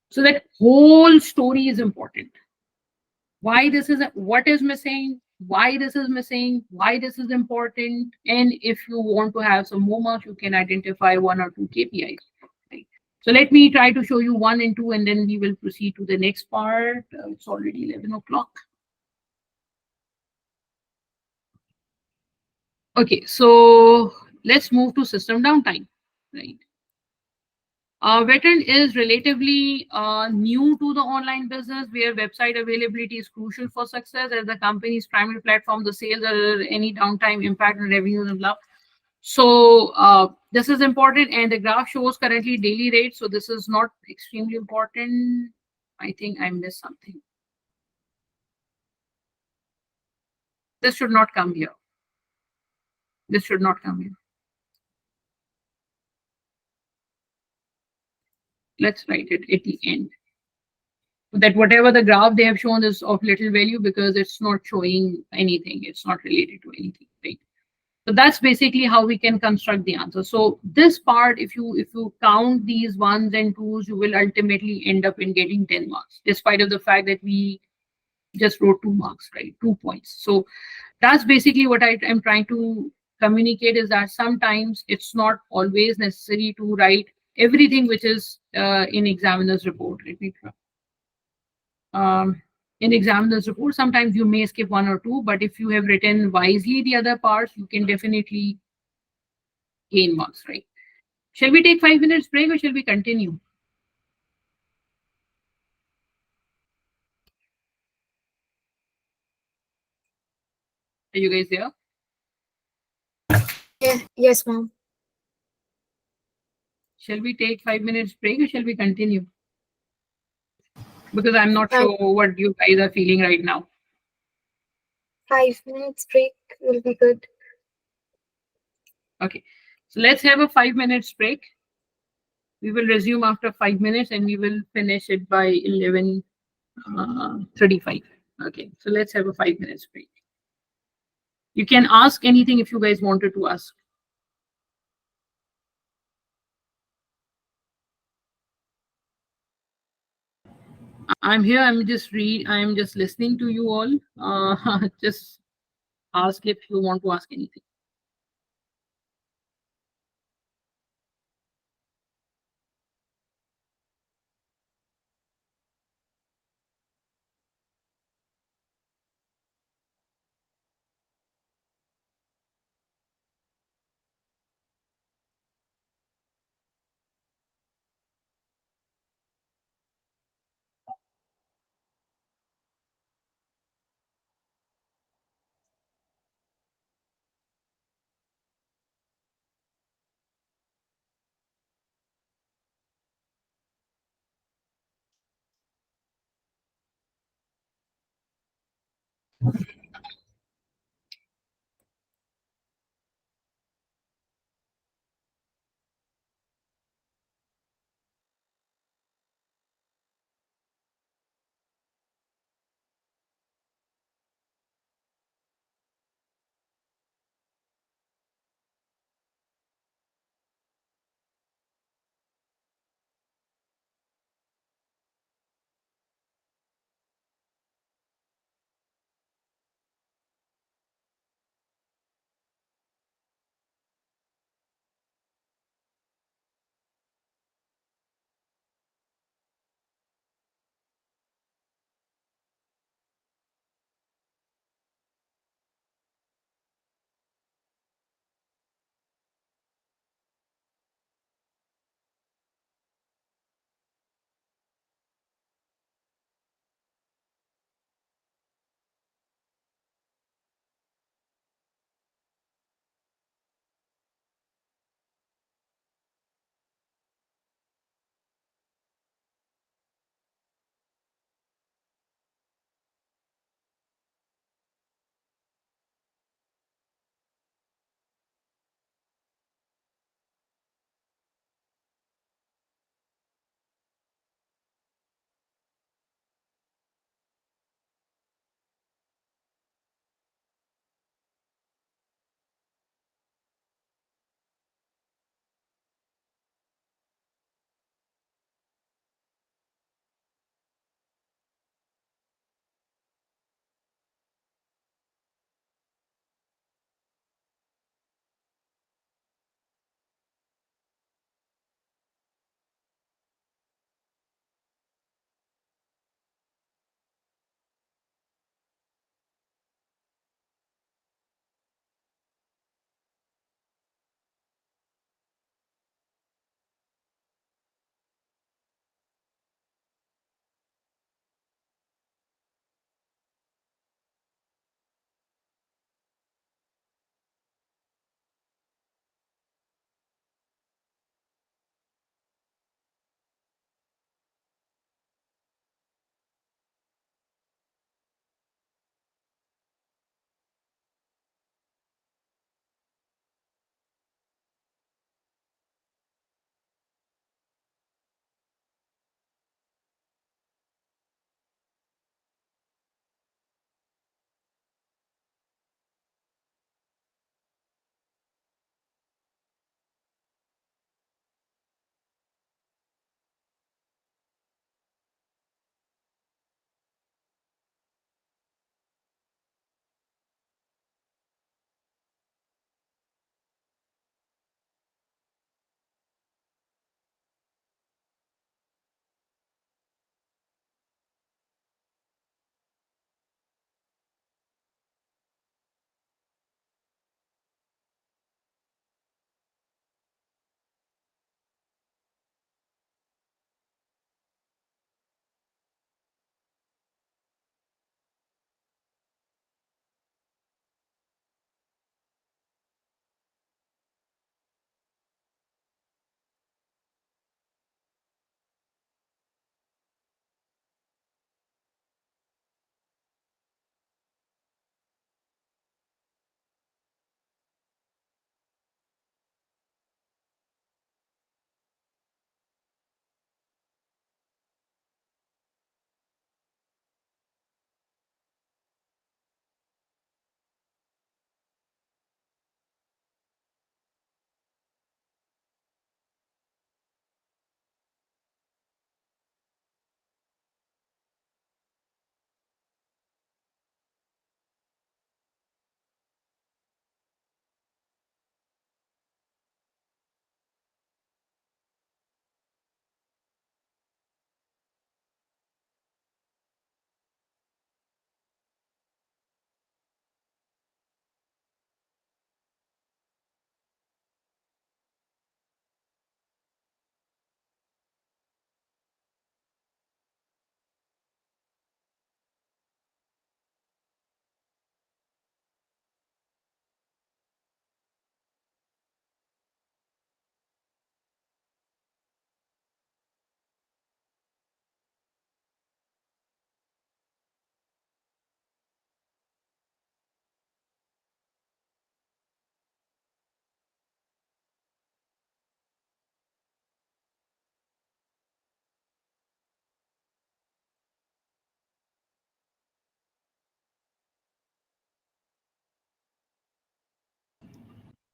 So that whole story is important. Why this is what is missing, why this is missing, why this is important, and if you want to have some more marks, you can identify one or two KPIs. Right? So let me try to show you one and two, and then we will proceed to the next part. It's already 11 o'clock. Okay, so let's move to system downtime. Right. Veteran is relatively new to the online business where website availability is crucial for success as the company's primary platform, the sales or any downtime impact on revenues and blah. So this is important and the graph shows currently daily rates. So this is not extremely important. I think I missed something. This should not come here. This should not come here. Let's write it at the end. That whatever the graph they have shown is of little value because it's not showing anything. It's not related to anything, right? So that's basically how we can construct the answer. So this part, if you count these ones and twos, you will ultimately end up in getting 10 marks, despite of the fact that we just wrote 2 marks, right? 2 points. So that's basically what I am trying to communicate is that sometimes it's not always necessary to write everything which is in examiner's report. Let me try. In examiner's report, sometimes you may skip one or two, but if you have written wisely the other parts, you can definitely gain marks, right? Shall we take 5 minutes break or shall we continue? Are you guys there? Yeah, yes, ma'am. Shall we take 5 minutes break or shall we continue? Because I'm not Um, sure what you guys are feeling right now. 5 minutes break will be good. Okay, so let's have a 5 minutes break. We will resume after 5 minutes and we will finish it by 11:35. Okay, so let's have a 5 minutes break. You can ask anything if you guys wanted to ask. I'm here. I'm just listening to you all. Just ask if you want to ask anything.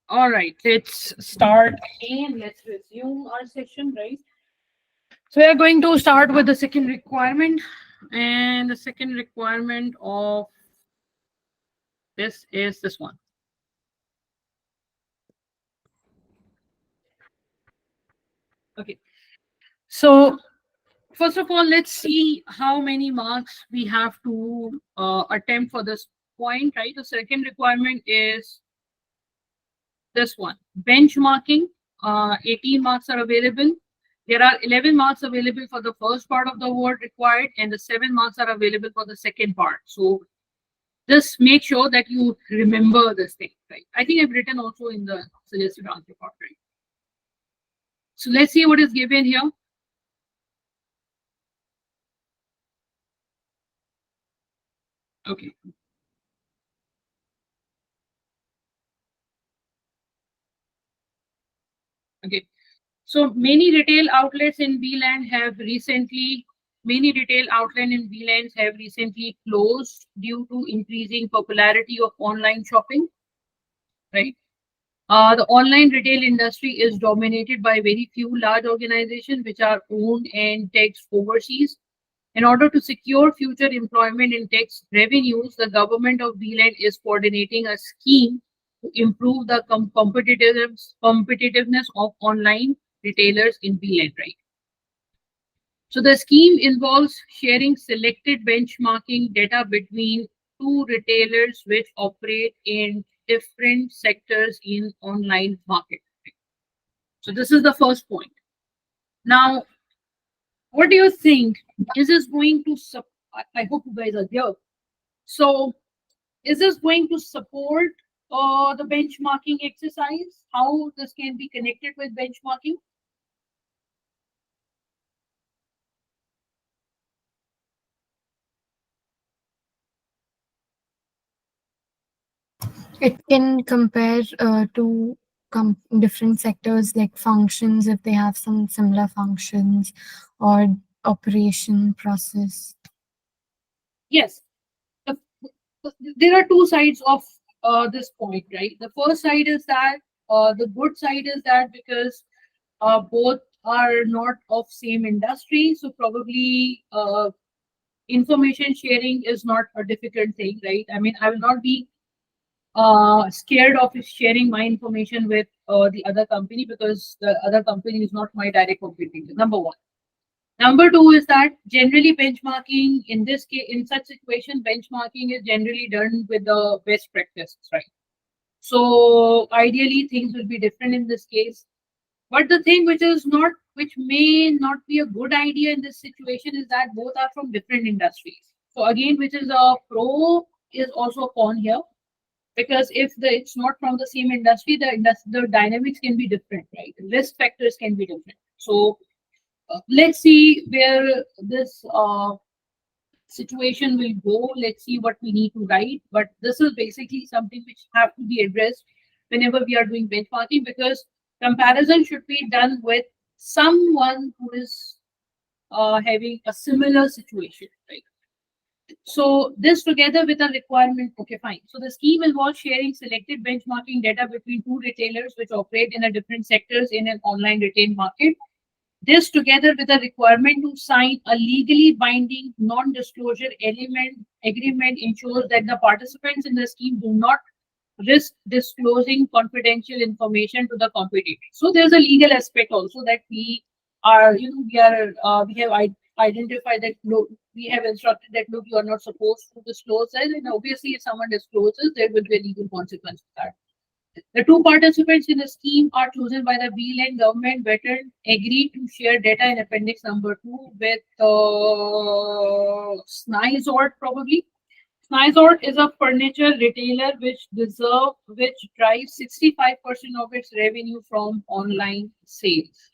All right, let's start and let's resume our session, right? So we are going to start with the second requirement, and the second requirement of this is this one. Okay, so first of all, let's see how many marks we have to attempt for this point, right? The second requirement is this one, benchmarking. 18 marks are available. There are 11 marks available for the first part of the word required, and the 7 marks are available for the second part. So just make sure that you remember this thing, right? I think I've written also in the suggested answer part, right? So let's see what is given here. Okay. Okay. So many retail outlets in VLANs have recently closed due to increasing popularity of online shopping, right? The online retail industry is dominated by very few large organizations which are owned and taxed overseas. In order to secure future employment and tax revenues, the government of VLAN is coordinating a scheme to improve the competitiveness of online retailers in VLAN, right? So the scheme involves sharing selected benchmarking data between two retailers which operate in different sectors in online market. So this is the first point. Now, what do you think? Is this going to I hope you guys are here. So is this going to support the benchmarking exercise? How this can be connected with benchmarking? It can compare to different sectors like functions if they have some similar functions or operation process. Yes. The, there are two sides of this point, right? The first side is that the good side is that because both are not of same industry, so probably information sharing is not a difficult thing, right? I mean, I will not be scared of sharing my information with the other company because the other company is not my direct competitor. Number one. Number two is that generally benchmarking in this case, in such situation, benchmarking is generally done with the best practices, right? So ideally, things will be different in this case. But the thing which may not be a good idea in this situation is that both are from different industries. So again, which is a pro is also a con here because if it's not from the same industry, the dynamics can be different, right? Risk factors can be different. So let's see where this situation will go. Let's see what we need to write. But this is basically something which have to be addressed whenever we are doing benchmarking because comparison should be done with someone who is having a similar situation, right? So this together with a requirement, okay, fine. So the scheme involves sharing selected benchmarking data between two retailers which operate in a different sectors in an online retail market. This together with a requirement to sign a legally binding non-disclosure element agreement ensures that the participants in the scheme do not risk disclosing confidential information to the competitor. So there's a legal aspect also that we are, we have identified that look, we have instructed that look, you are not supposed to disclose that, and obviously if someone discloses, there will be a legal consequence for that. The two participants in the scheme are chosen by the VLAN government veteran, agreed to share data in appendix number 2 with Snizort probably. Snizort is a furniture retailer which drives 65% of its revenue from online sales.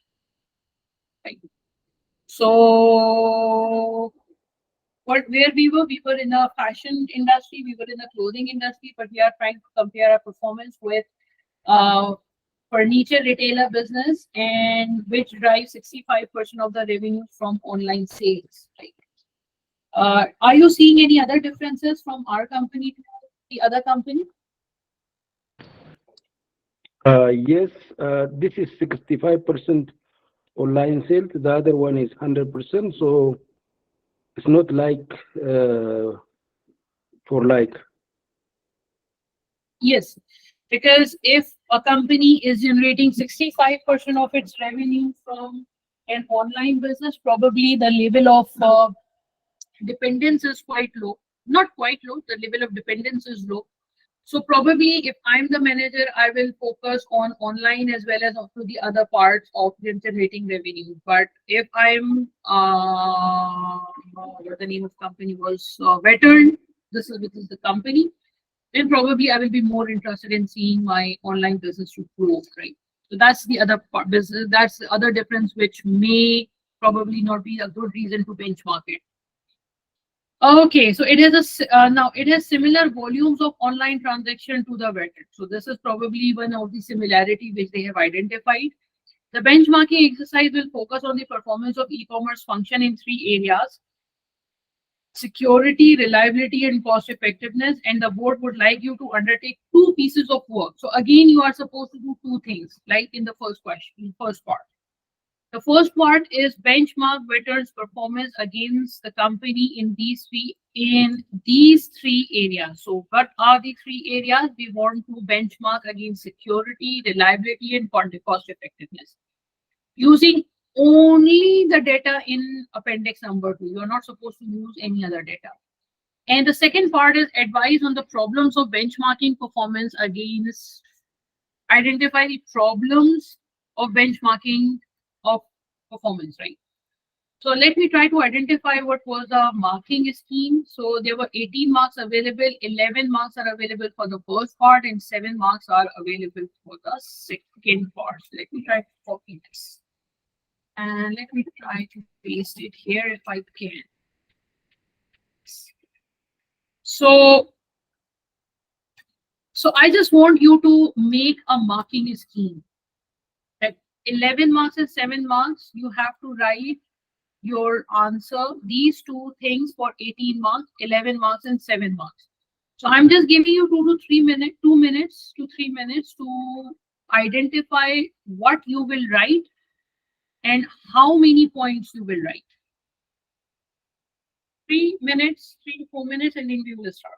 Right. So where we were in a fashion industry, we were in a clothing industry, but we are trying to compare our performance with uh, furniture retailer business and which drives 65% of the revenue from online sales. Right? Are you seeing any other differences from our company to the other company? Yes, this is 65% online sales. The other one is 100%. So it's not like for like. Yes, because if a company is generating 65% of its revenue from an online business, probably the level of dependence is quite low. Not quite low, the level of dependence is low. So probably if I'm the manager, I will focus on online as well as also the other parts of generating revenue. But if I'm what the name of company was, Veteran, this is the company, then probably I will be more interested in seeing my online business to grow, right? So that's the other part business. That's the other difference, which may probably not be a good reason to benchmark it. Okay, so it has now it has similar volumes of online transaction to the vetted. So this is probably one of the similarity which they have identified. The benchmarking exercise will focus on the performance of e-commerce function in three areas: security, reliability, and cost effectiveness. And the board would like you to undertake two pieces of work. So again, you are supposed to do two things, like in the first question, first part. The first part is benchmark Vetter's performance against the company in these three areas. So what are the three areas? We want to benchmark against security, reliability, and cost effectiveness, using only the data in appendix number 2. You are not supposed to use any other data. And the second part is advice on the problems of benchmarking performance against, identify the problems of benchmarking of performance, right? So let me try to identify what was the marking scheme. So there were 18 marks available, 11 marks are available for the first part, and 7 marks are available for the second part. So let me try to copy this. And let me try to paste it here if I can. So, I just want you to make a marking scheme. That 11 marks and 7 marks, you have to write your answer, these two things for 18 marks, 11 marks, and 7 marks. So I'm just giving you 2 minutes to 3 minutes to identify what you will write and how many points you will write. 3 minutes, 3 to 4 minutes, and then we will start.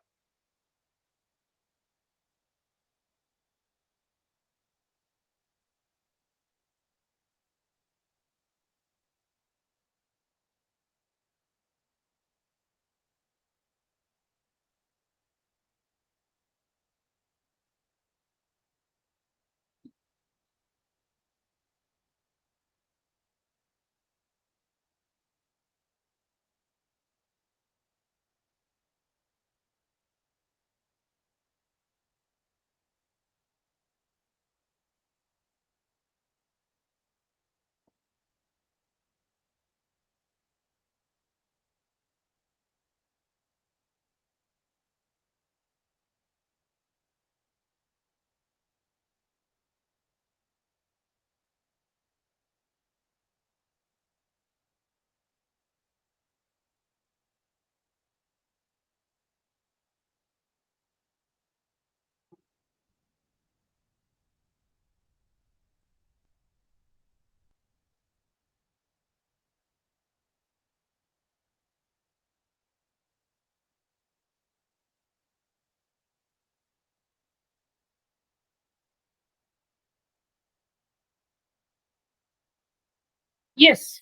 Yes.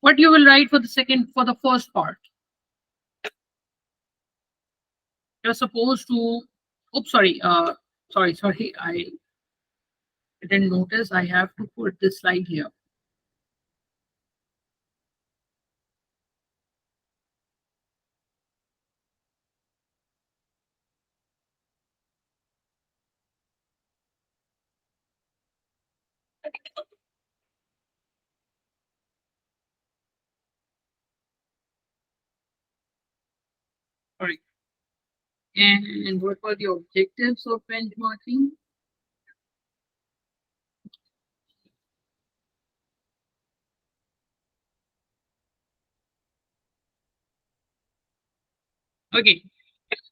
What you will write for the first part? You're supposed to, oops, sorry, I didn't notice I have to put this slide here. Sorry. And what were the objectives of benchmarking? Okay.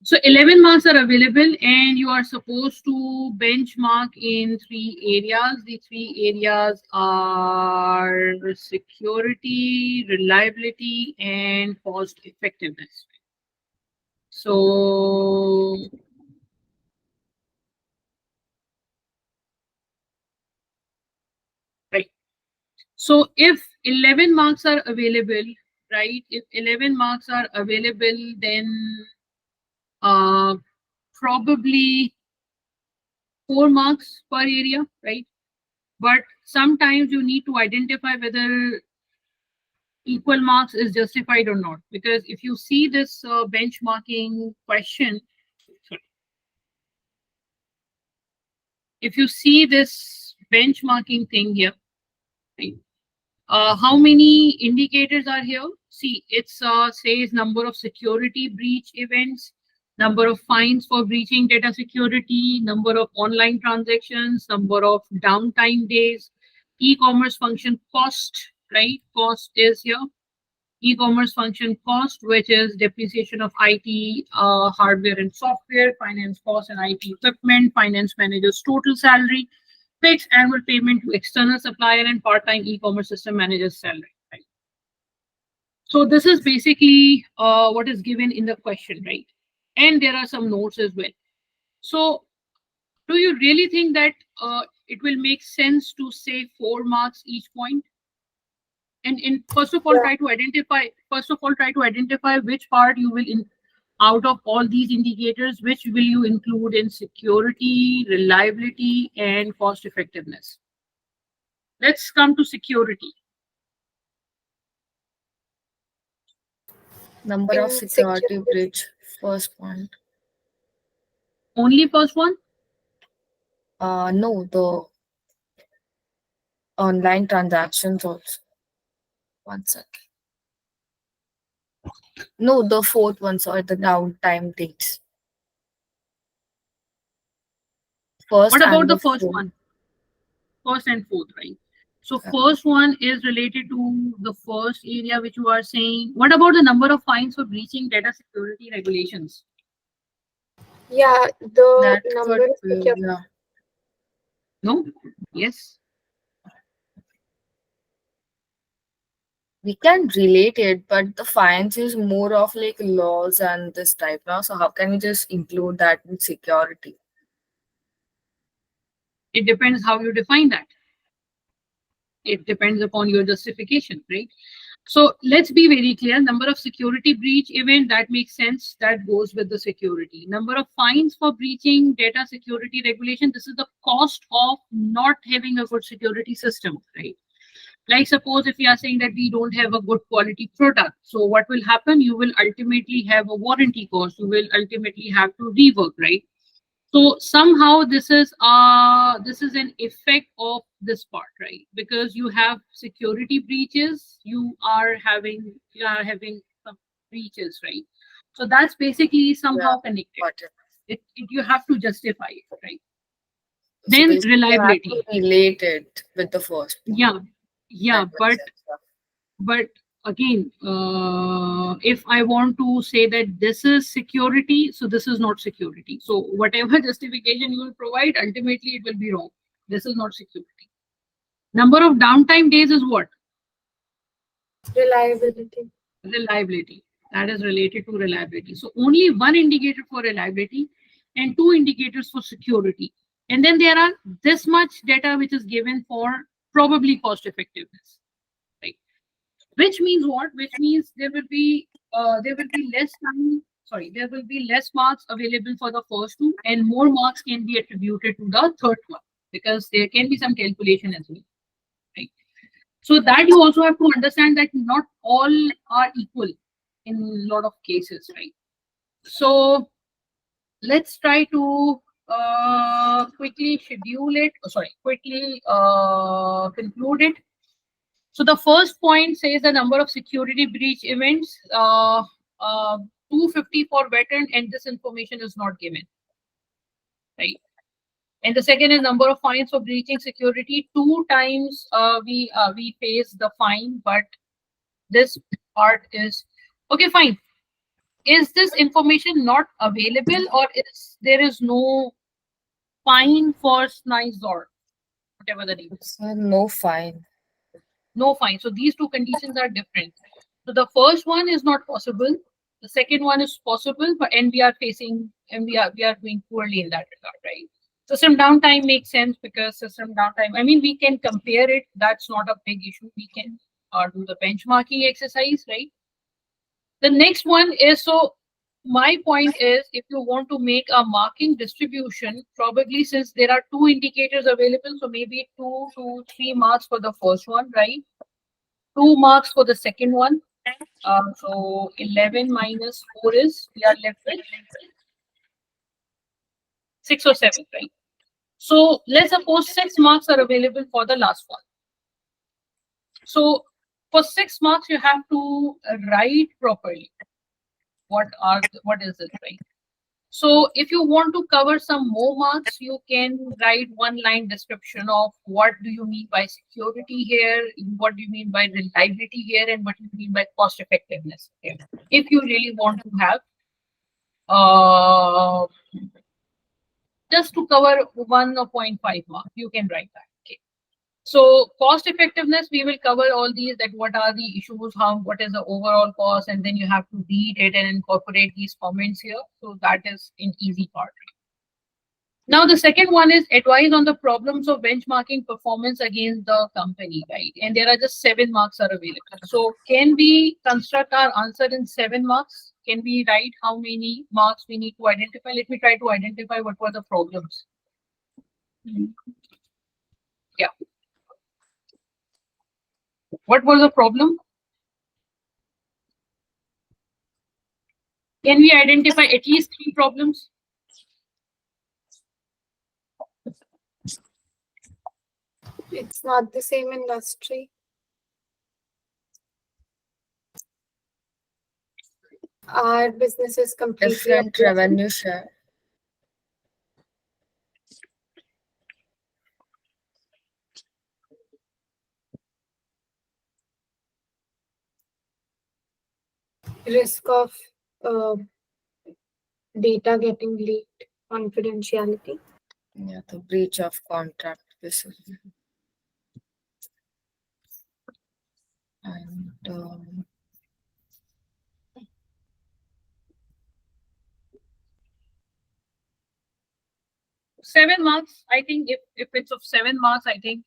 So 11 marks are available and you are supposed to benchmark in 3 areas. The 3 areas are security, reliability, and cost effectiveness. So right. So if 11 marks are available, right? If 11 marks are available, then probably 4 marks per area, right? But sometimes you need to identify whether equal marks is justified or not. Because if you see this benchmarking question, sorry, if you see this benchmarking thing here, right? How many indicators are here? See, it's says number of security breach events, number of fines for breaching data security, number of online transactions, number of downtime days, e-commerce function cost, right? Cost is here. E-commerce function cost, which is depreciation of IT hardware and software, finance cost and IT equipment, finance manager's total salary, fixed annual payment to external supplier, and part-time e-commerce system manager's salary. Right? So this is basically what is given in the question, right? And there are some notes as well. So do you really think that it will make sense to say 4 marks each point? And first of all, try to identify which part you will out of all these indicators, which will you include in security, reliability, and cost effectiveness. Let's come to security. Number of security breach, first point. Only first one? No, the online transactions also. 1 second. No, the fourth one, sorry, the downtime dates. First What about and the the first fourth. one? First and fourth, right? So Yeah. first one is related to the first area which you are saying. What about the number of fines for breaching data security regulations? Yeah, the That number could of be, security. yeah. No? Yes. We can relate it, but the fines is more of like laws and this type now. So how can we just include that with security? It depends how you define that. It depends upon your justification, right? So let's be very clear. Number of security breach event, that makes sense. That goes with the security. Number of fines for breaching data security regulation. This is the cost of not having a good security system, right? Like suppose if you are saying that we don't have a good quality product, so what will happen? You will ultimately have a warranty cost. You will ultimately have to rework, right? So somehow this is an effect of this part, right? Because you have security breaches, you are having some breaches, right? So that's basically somehow connected. Got it. You have to justify it, right? So Then basically you have reliability. to relate it with the first one. Yeah, That makes but sense, yeah. but again, if I want to say that this is security, so this is not security. So whatever justification you will provide, ultimately it will be wrong. This is not security. Number of downtime days is what? Reliability. Reliability. That is related to reliability. So only one indicator for reliability and 2 indicators for security. And then there are this much data which is given for probably cost effectiveness. Right? Which means what? Which means there will be less time. Sorry, there will be less marks available for the first 2, and more marks can be attributed to the third one because there can be some calculation as well. Right. So that you also have to understand that not all are equal in a lot of cases, right? So let's try to quickly schedule it. Quickly conclude it. So the first point says the number of security breach events, 250 for veteran, and this information is not given, right? And the second is number of fines for breaching security. 2 times we face the fine, but this part is okay. Fine. is this information not available, or there is no fine for SNICE or whatever the name is? So no fine. No fine. So these two conditions are different. So the first one is not possible. The second one is possible, but and we are doing poorly in that regard, right? System downtime makes sense because system downtime, I mean, we can compare it. That's not a big issue. We can do the benchmarking exercise, right? The next one is, so my point is, if you want to make a marking distribution, probably since there are two indicators available, so maybe 2 to 3 marks for the first one, right? 2 marks for the second one. So 11 minus 4 is, we are left with 6 or 7, right? So let's suppose 6 marks are available for the last one. So for 6 marks, you have to write properly. What is it, right? So if you want to cover some more marks, you can write one line description of what do you mean by security here, what do you mean by reliability here, and what do you mean by cost effectiveness here. If you really want to have just to cover 1.5 mark, you can write that. Okay. So cost effectiveness, we will cover all these, that what are the issues, what is the overall cost, and then you have to read it and incorporate these comments here. So that is an easy part. Now the second one is advice on the problems of benchmarking performance against the company, right? And there are just 7 marks are available. So can we construct our answer in 7 marks? Can we write how many marks we need to identify? Let me try to identify what were the problems. Yeah. What was the problem? Can we identify at least 3 problems? It's not the same industry. Our business is completely Different revenue share. risk of data getting leaked, confidentiality. Yeah, the breach of contract basically. And 7 marks. I think if it's of 7 marks, I think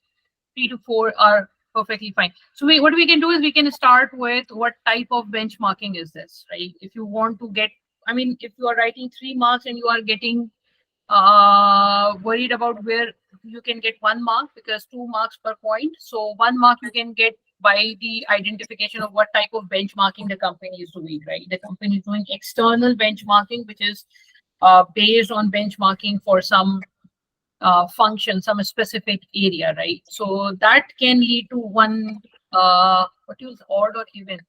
3 to 4 are perfectly fine. So what we can do is we can start with what type of benchmarking is this, right? If you want to get, I mean, if you are writing 3 marks and you are getting worried about where you can get 1 mark, because 2 marks per point. So 1 mark you can get by the identification of what type of benchmarking the company is doing, right? The company is doing external benchmarking, which is based on benchmarking for some function, some specific area, right? So that can lead to 1 what is odd or even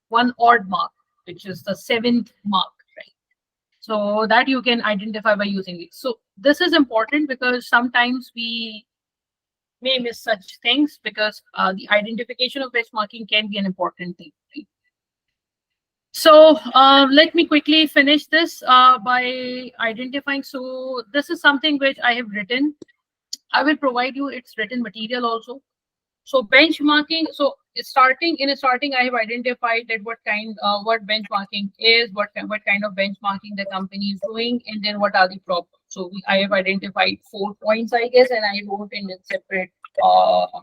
1 odd mark, which is the 7th mark, right? So that you can identify by using it. So this is important because sometimes we may miss such things, because the identification of benchmarking can be an important thing, right? So let me quickly finish this by identifying. So this is something which I have written. I will provide you its written material also. So benchmarking. So starting, I have identified that what benchmarking is, what kind of benchmarking the company is doing, and then what are the problems. So I have identified 4 points, I guess, and I wrote in a separate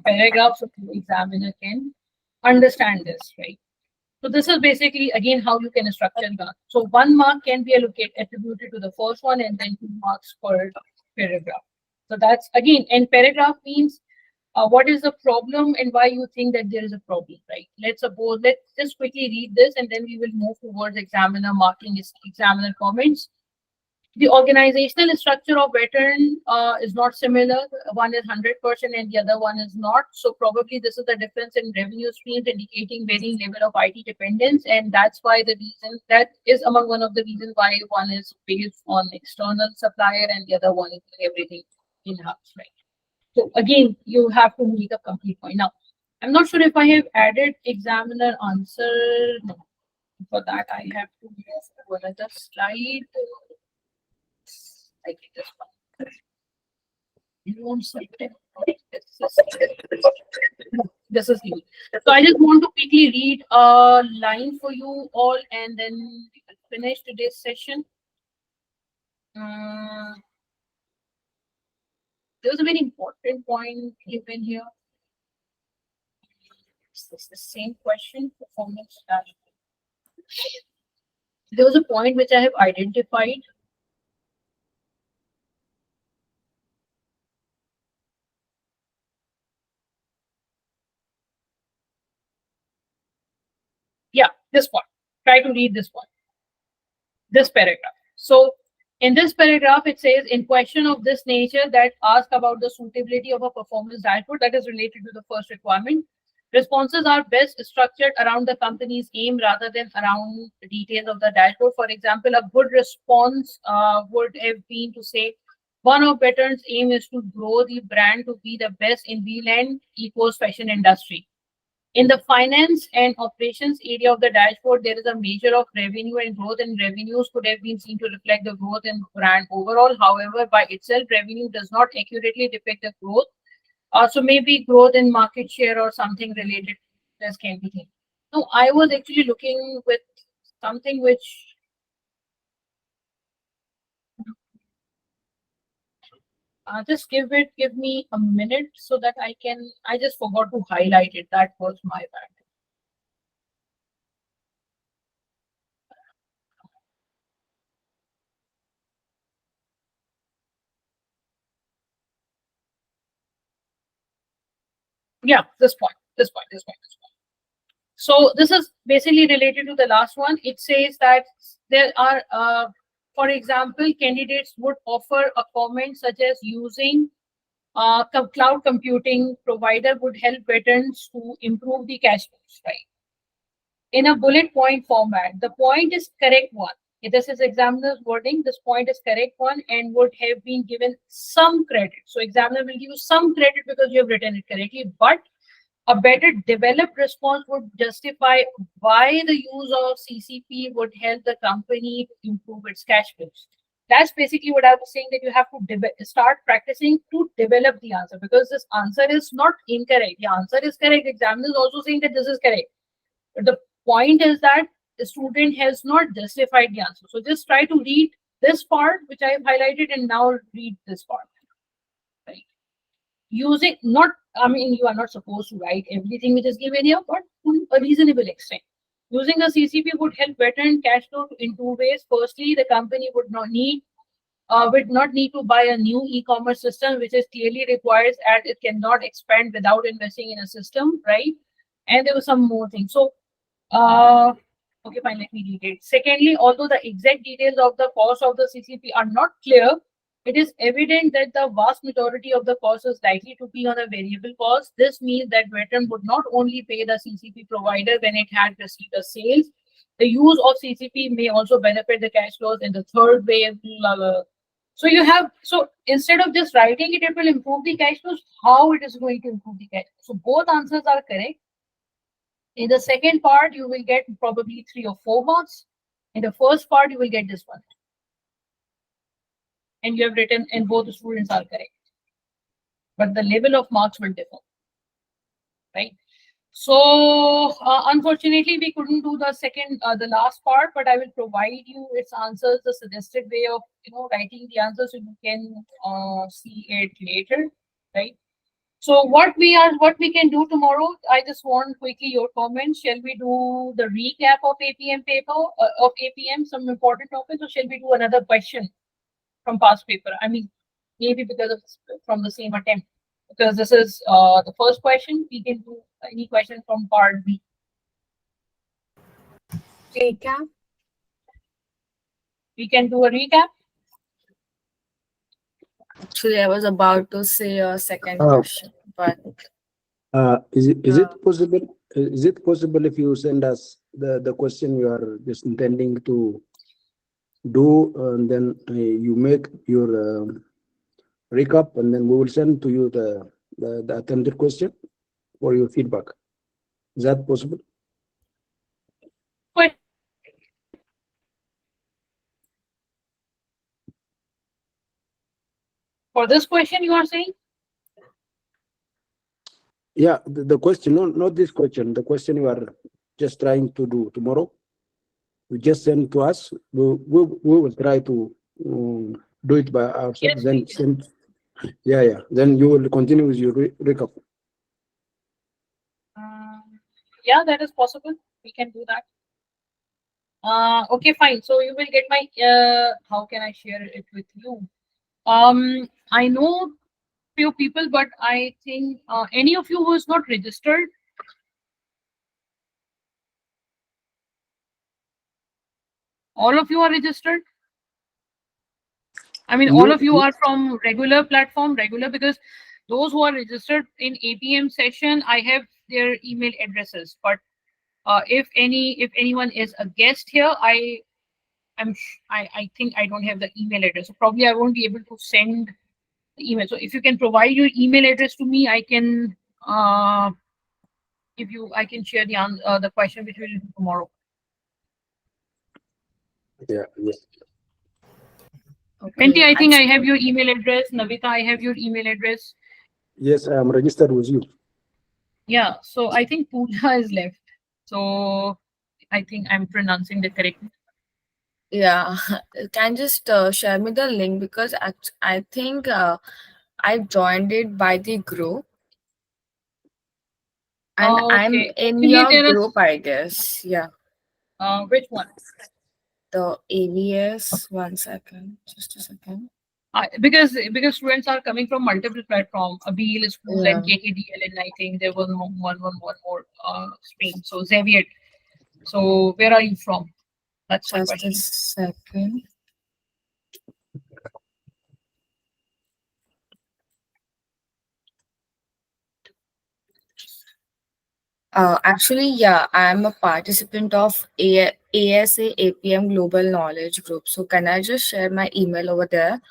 paragraph so the examiner can understand this, right? So this is basically, again, how you can structure that. So 1 mark can be attributed to the first one, and then 2 marks per paragraph. So that's, again, and paragraph means what is the problem and why you think that there is a problem, right? Let's just quickly read this, and then we will move towards examiner marking, examiner comments. The organizational structure of veteran is not similar. One is 100% and the other one is not. So probably this is the difference in revenue streams, indicating varying level of IT dependence. And that's why that is among one of the reasons why one is based on external supplier and the other one is everything in-house, right? So again, you have to make a complete point. Now, I'm not sure if I have added examiner answer. No. For that, I have to move to another slide. I think this one. June, September. This is new. So I just want to quickly read a line for you all, and then we will finish today's session. There was a very important point given here. It's the same question, performance dashboard. There was a point which I have identified. Yeah, this one. Try to read this one. This paragraph. So in this paragraph, it says, in question of this nature that ask about the suitability of a performance dashboard that is related to the first requirement, responses are best structured around the company's aim rather than around the details of the dashboard. For example, a good response would have been to say, one of Pattern's aim is to grow the brand to be the best in wheel and equals fashion industry. In the finance and operations area of the dashboard, there is a measure of revenue and growth, and revenues could have been seen to reflect the growth in brand overall. However, by itself, revenue does not accurately depict the growth. So maybe growth in market share or something related to this can be taken. No, I was actually looking with something which just give me a minute so that I just forgot to highlight it. That was my bad. Yeah, this point. So this is basically related to the last one. It says that there are, for example, candidates would offer a comment such as using cloud computing provider would help veterans to improve the cash flows, right? In a bullet point format, the point is correct one. If this is examiner's wording, this point is correct one and would have been given some credit. So examiner will give you some credit because you have written it correctly, but a better developed response would justify why the use of CCP would help the company to improve its cash flows. That's basically what I was saying, that you have to start practicing to develop the answer, because this answer is not incorrect. The answer is correct. Examiner is also saying that this is correct. But the point is that the student has not justified the answer. So just try to read this part, which I have highlighted, and now read this part. Right. Using not, I mean, you are not supposed to write everything which is given here, but to a reasonable extent. Using a CCP would help veteran cash flow in two ways. Firstly, the company would not need to buy a new e-commerce system, which is clearly requires, as it cannot expand without investing in a system, right? And there was some more things. So, okay, fine, let me read it. Secondly, although the exact details of the cost of the CCP are not clear, it is evident that the vast majority of the cost is likely to be on a variable cost. This means that veteran would not only pay the CCP provider when it had received the sales, the use of CCP may also benefit the cash flows in the third way. Blah, blah. So you have, so instead of just writing it, it will improve the cash flows. How it is going to improve the cash flows? So both answers are correct. In the second part, you will get probably 3 or 4 marks. In the first part, you will get this one. And you have written, and both the students are correct. But the level of marks will differ. Right? So, unfortunately, we couldn't do the last part, but I will provide you its answers, the suggested way of, writing the answers, so you can see it later. Right? So what we can do tomorrow, I just want quickly your comments. Shall we do the recap of APM paper, of APM, some important topics, or shall we do another question from past paper? I mean, maybe because of from the same attempt, because this is the first question. We can do any question from part B. Recap. We can do a recap. Actually, I was about to say a second question, but is it possible? Is it possible if you send us the question you are just intending to do, and then you make your recap, and then we will send to you the attempted question for your feedback. Is that possible? But For this question, you are saying? Yeah, the question, not this question, the question you are just trying to do tomorrow. You just send to us. We will try to do it by ourselves. Yes, Then please. send. Yeah. Then you will continue with your recap. Yeah, that is possible. We can do that. Okay, fine. So you will get my. How can I share it with you? I know few people, but I think any of you who is not registered. All of you are registered. I mean, all No, of you are from regular platform, regular, because those who are registered in APM session, I have their email addresses. But if anyone is a guest here, I think I don't have the email address. So probably I won't be able to send the email. So if you can provide your email address to me, I can I can share the question which we will do tomorrow. Yeah. Penti, Okay. I think I have your email address. Navita, I have your email address. Yes, I am registered with you. Yeah, so I think Pooja is left. So I think I'm pronouncing the correct. Yeah, can just share me the link because I think I joined it by the group and I'm Okay. in Actually, your there is group, I guess. Yeah, which one? the AVS. 1 second, just a second. Because students are coming from multiple platforms, Abil School Yeah, and KKDL, and I think there was one more stream. So Xavier. So where are you from? That's my just a question. second. Actually, yeah, I am a participant of ASA APM Global Knowledge Group. So can I just share my email over there?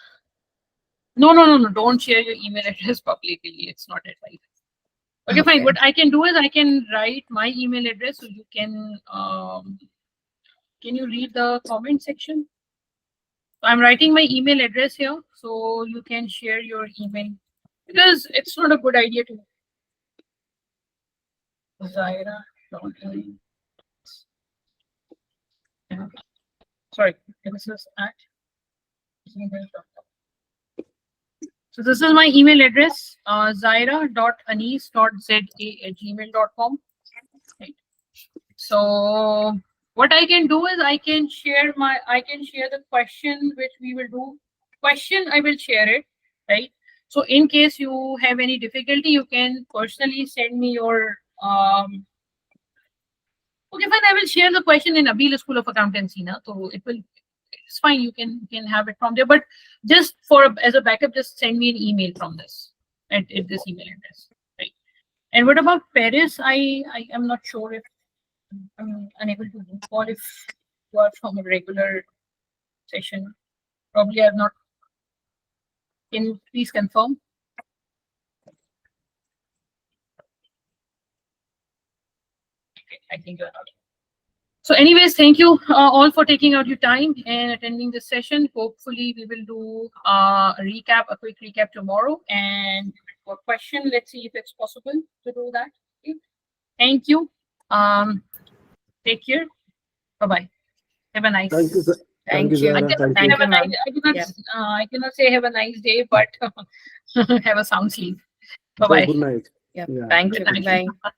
No. Don't share your email address publicly. It's not advised. Okay, fine. Okay. What I can do is I can write my email address so you can you read the comment section? I'm writing my email address here so you can share your email because it's not a good idea to Zaira. Sorry, this is at gmail.com. So this is my email address, zaira.anis.za@gmail.com. Right. So what I can do is I can share the question which we will do. Question I will share it, right? So in case you have any difficulty, you can personally send me your okay, fine. I will share the question in Abil School of Accountancy now. So it's fine. You can have it from there. But just as a backup, just send me an email from this at this email address. Right. And what about Paris? I am not sure if I'm unable to recall if you are from a regular session. Probably I have not. Can you please confirm? Okay, I think you're not. So anyways, thank you all for taking out your time and attending this session. Hopefully we will do a quick recap tomorrow. And for question, let's see if it's possible to do that. Okay. Thank you. Take care. Bye-bye. Have a nice. Thank you. Thank you, you. Zara. Thank have you, a nice, ma'am. I cannot say have a nice day, but have a sound sleep. Bye-bye. Good night. Yeah. Yeah. Thank Good you. night. Bye.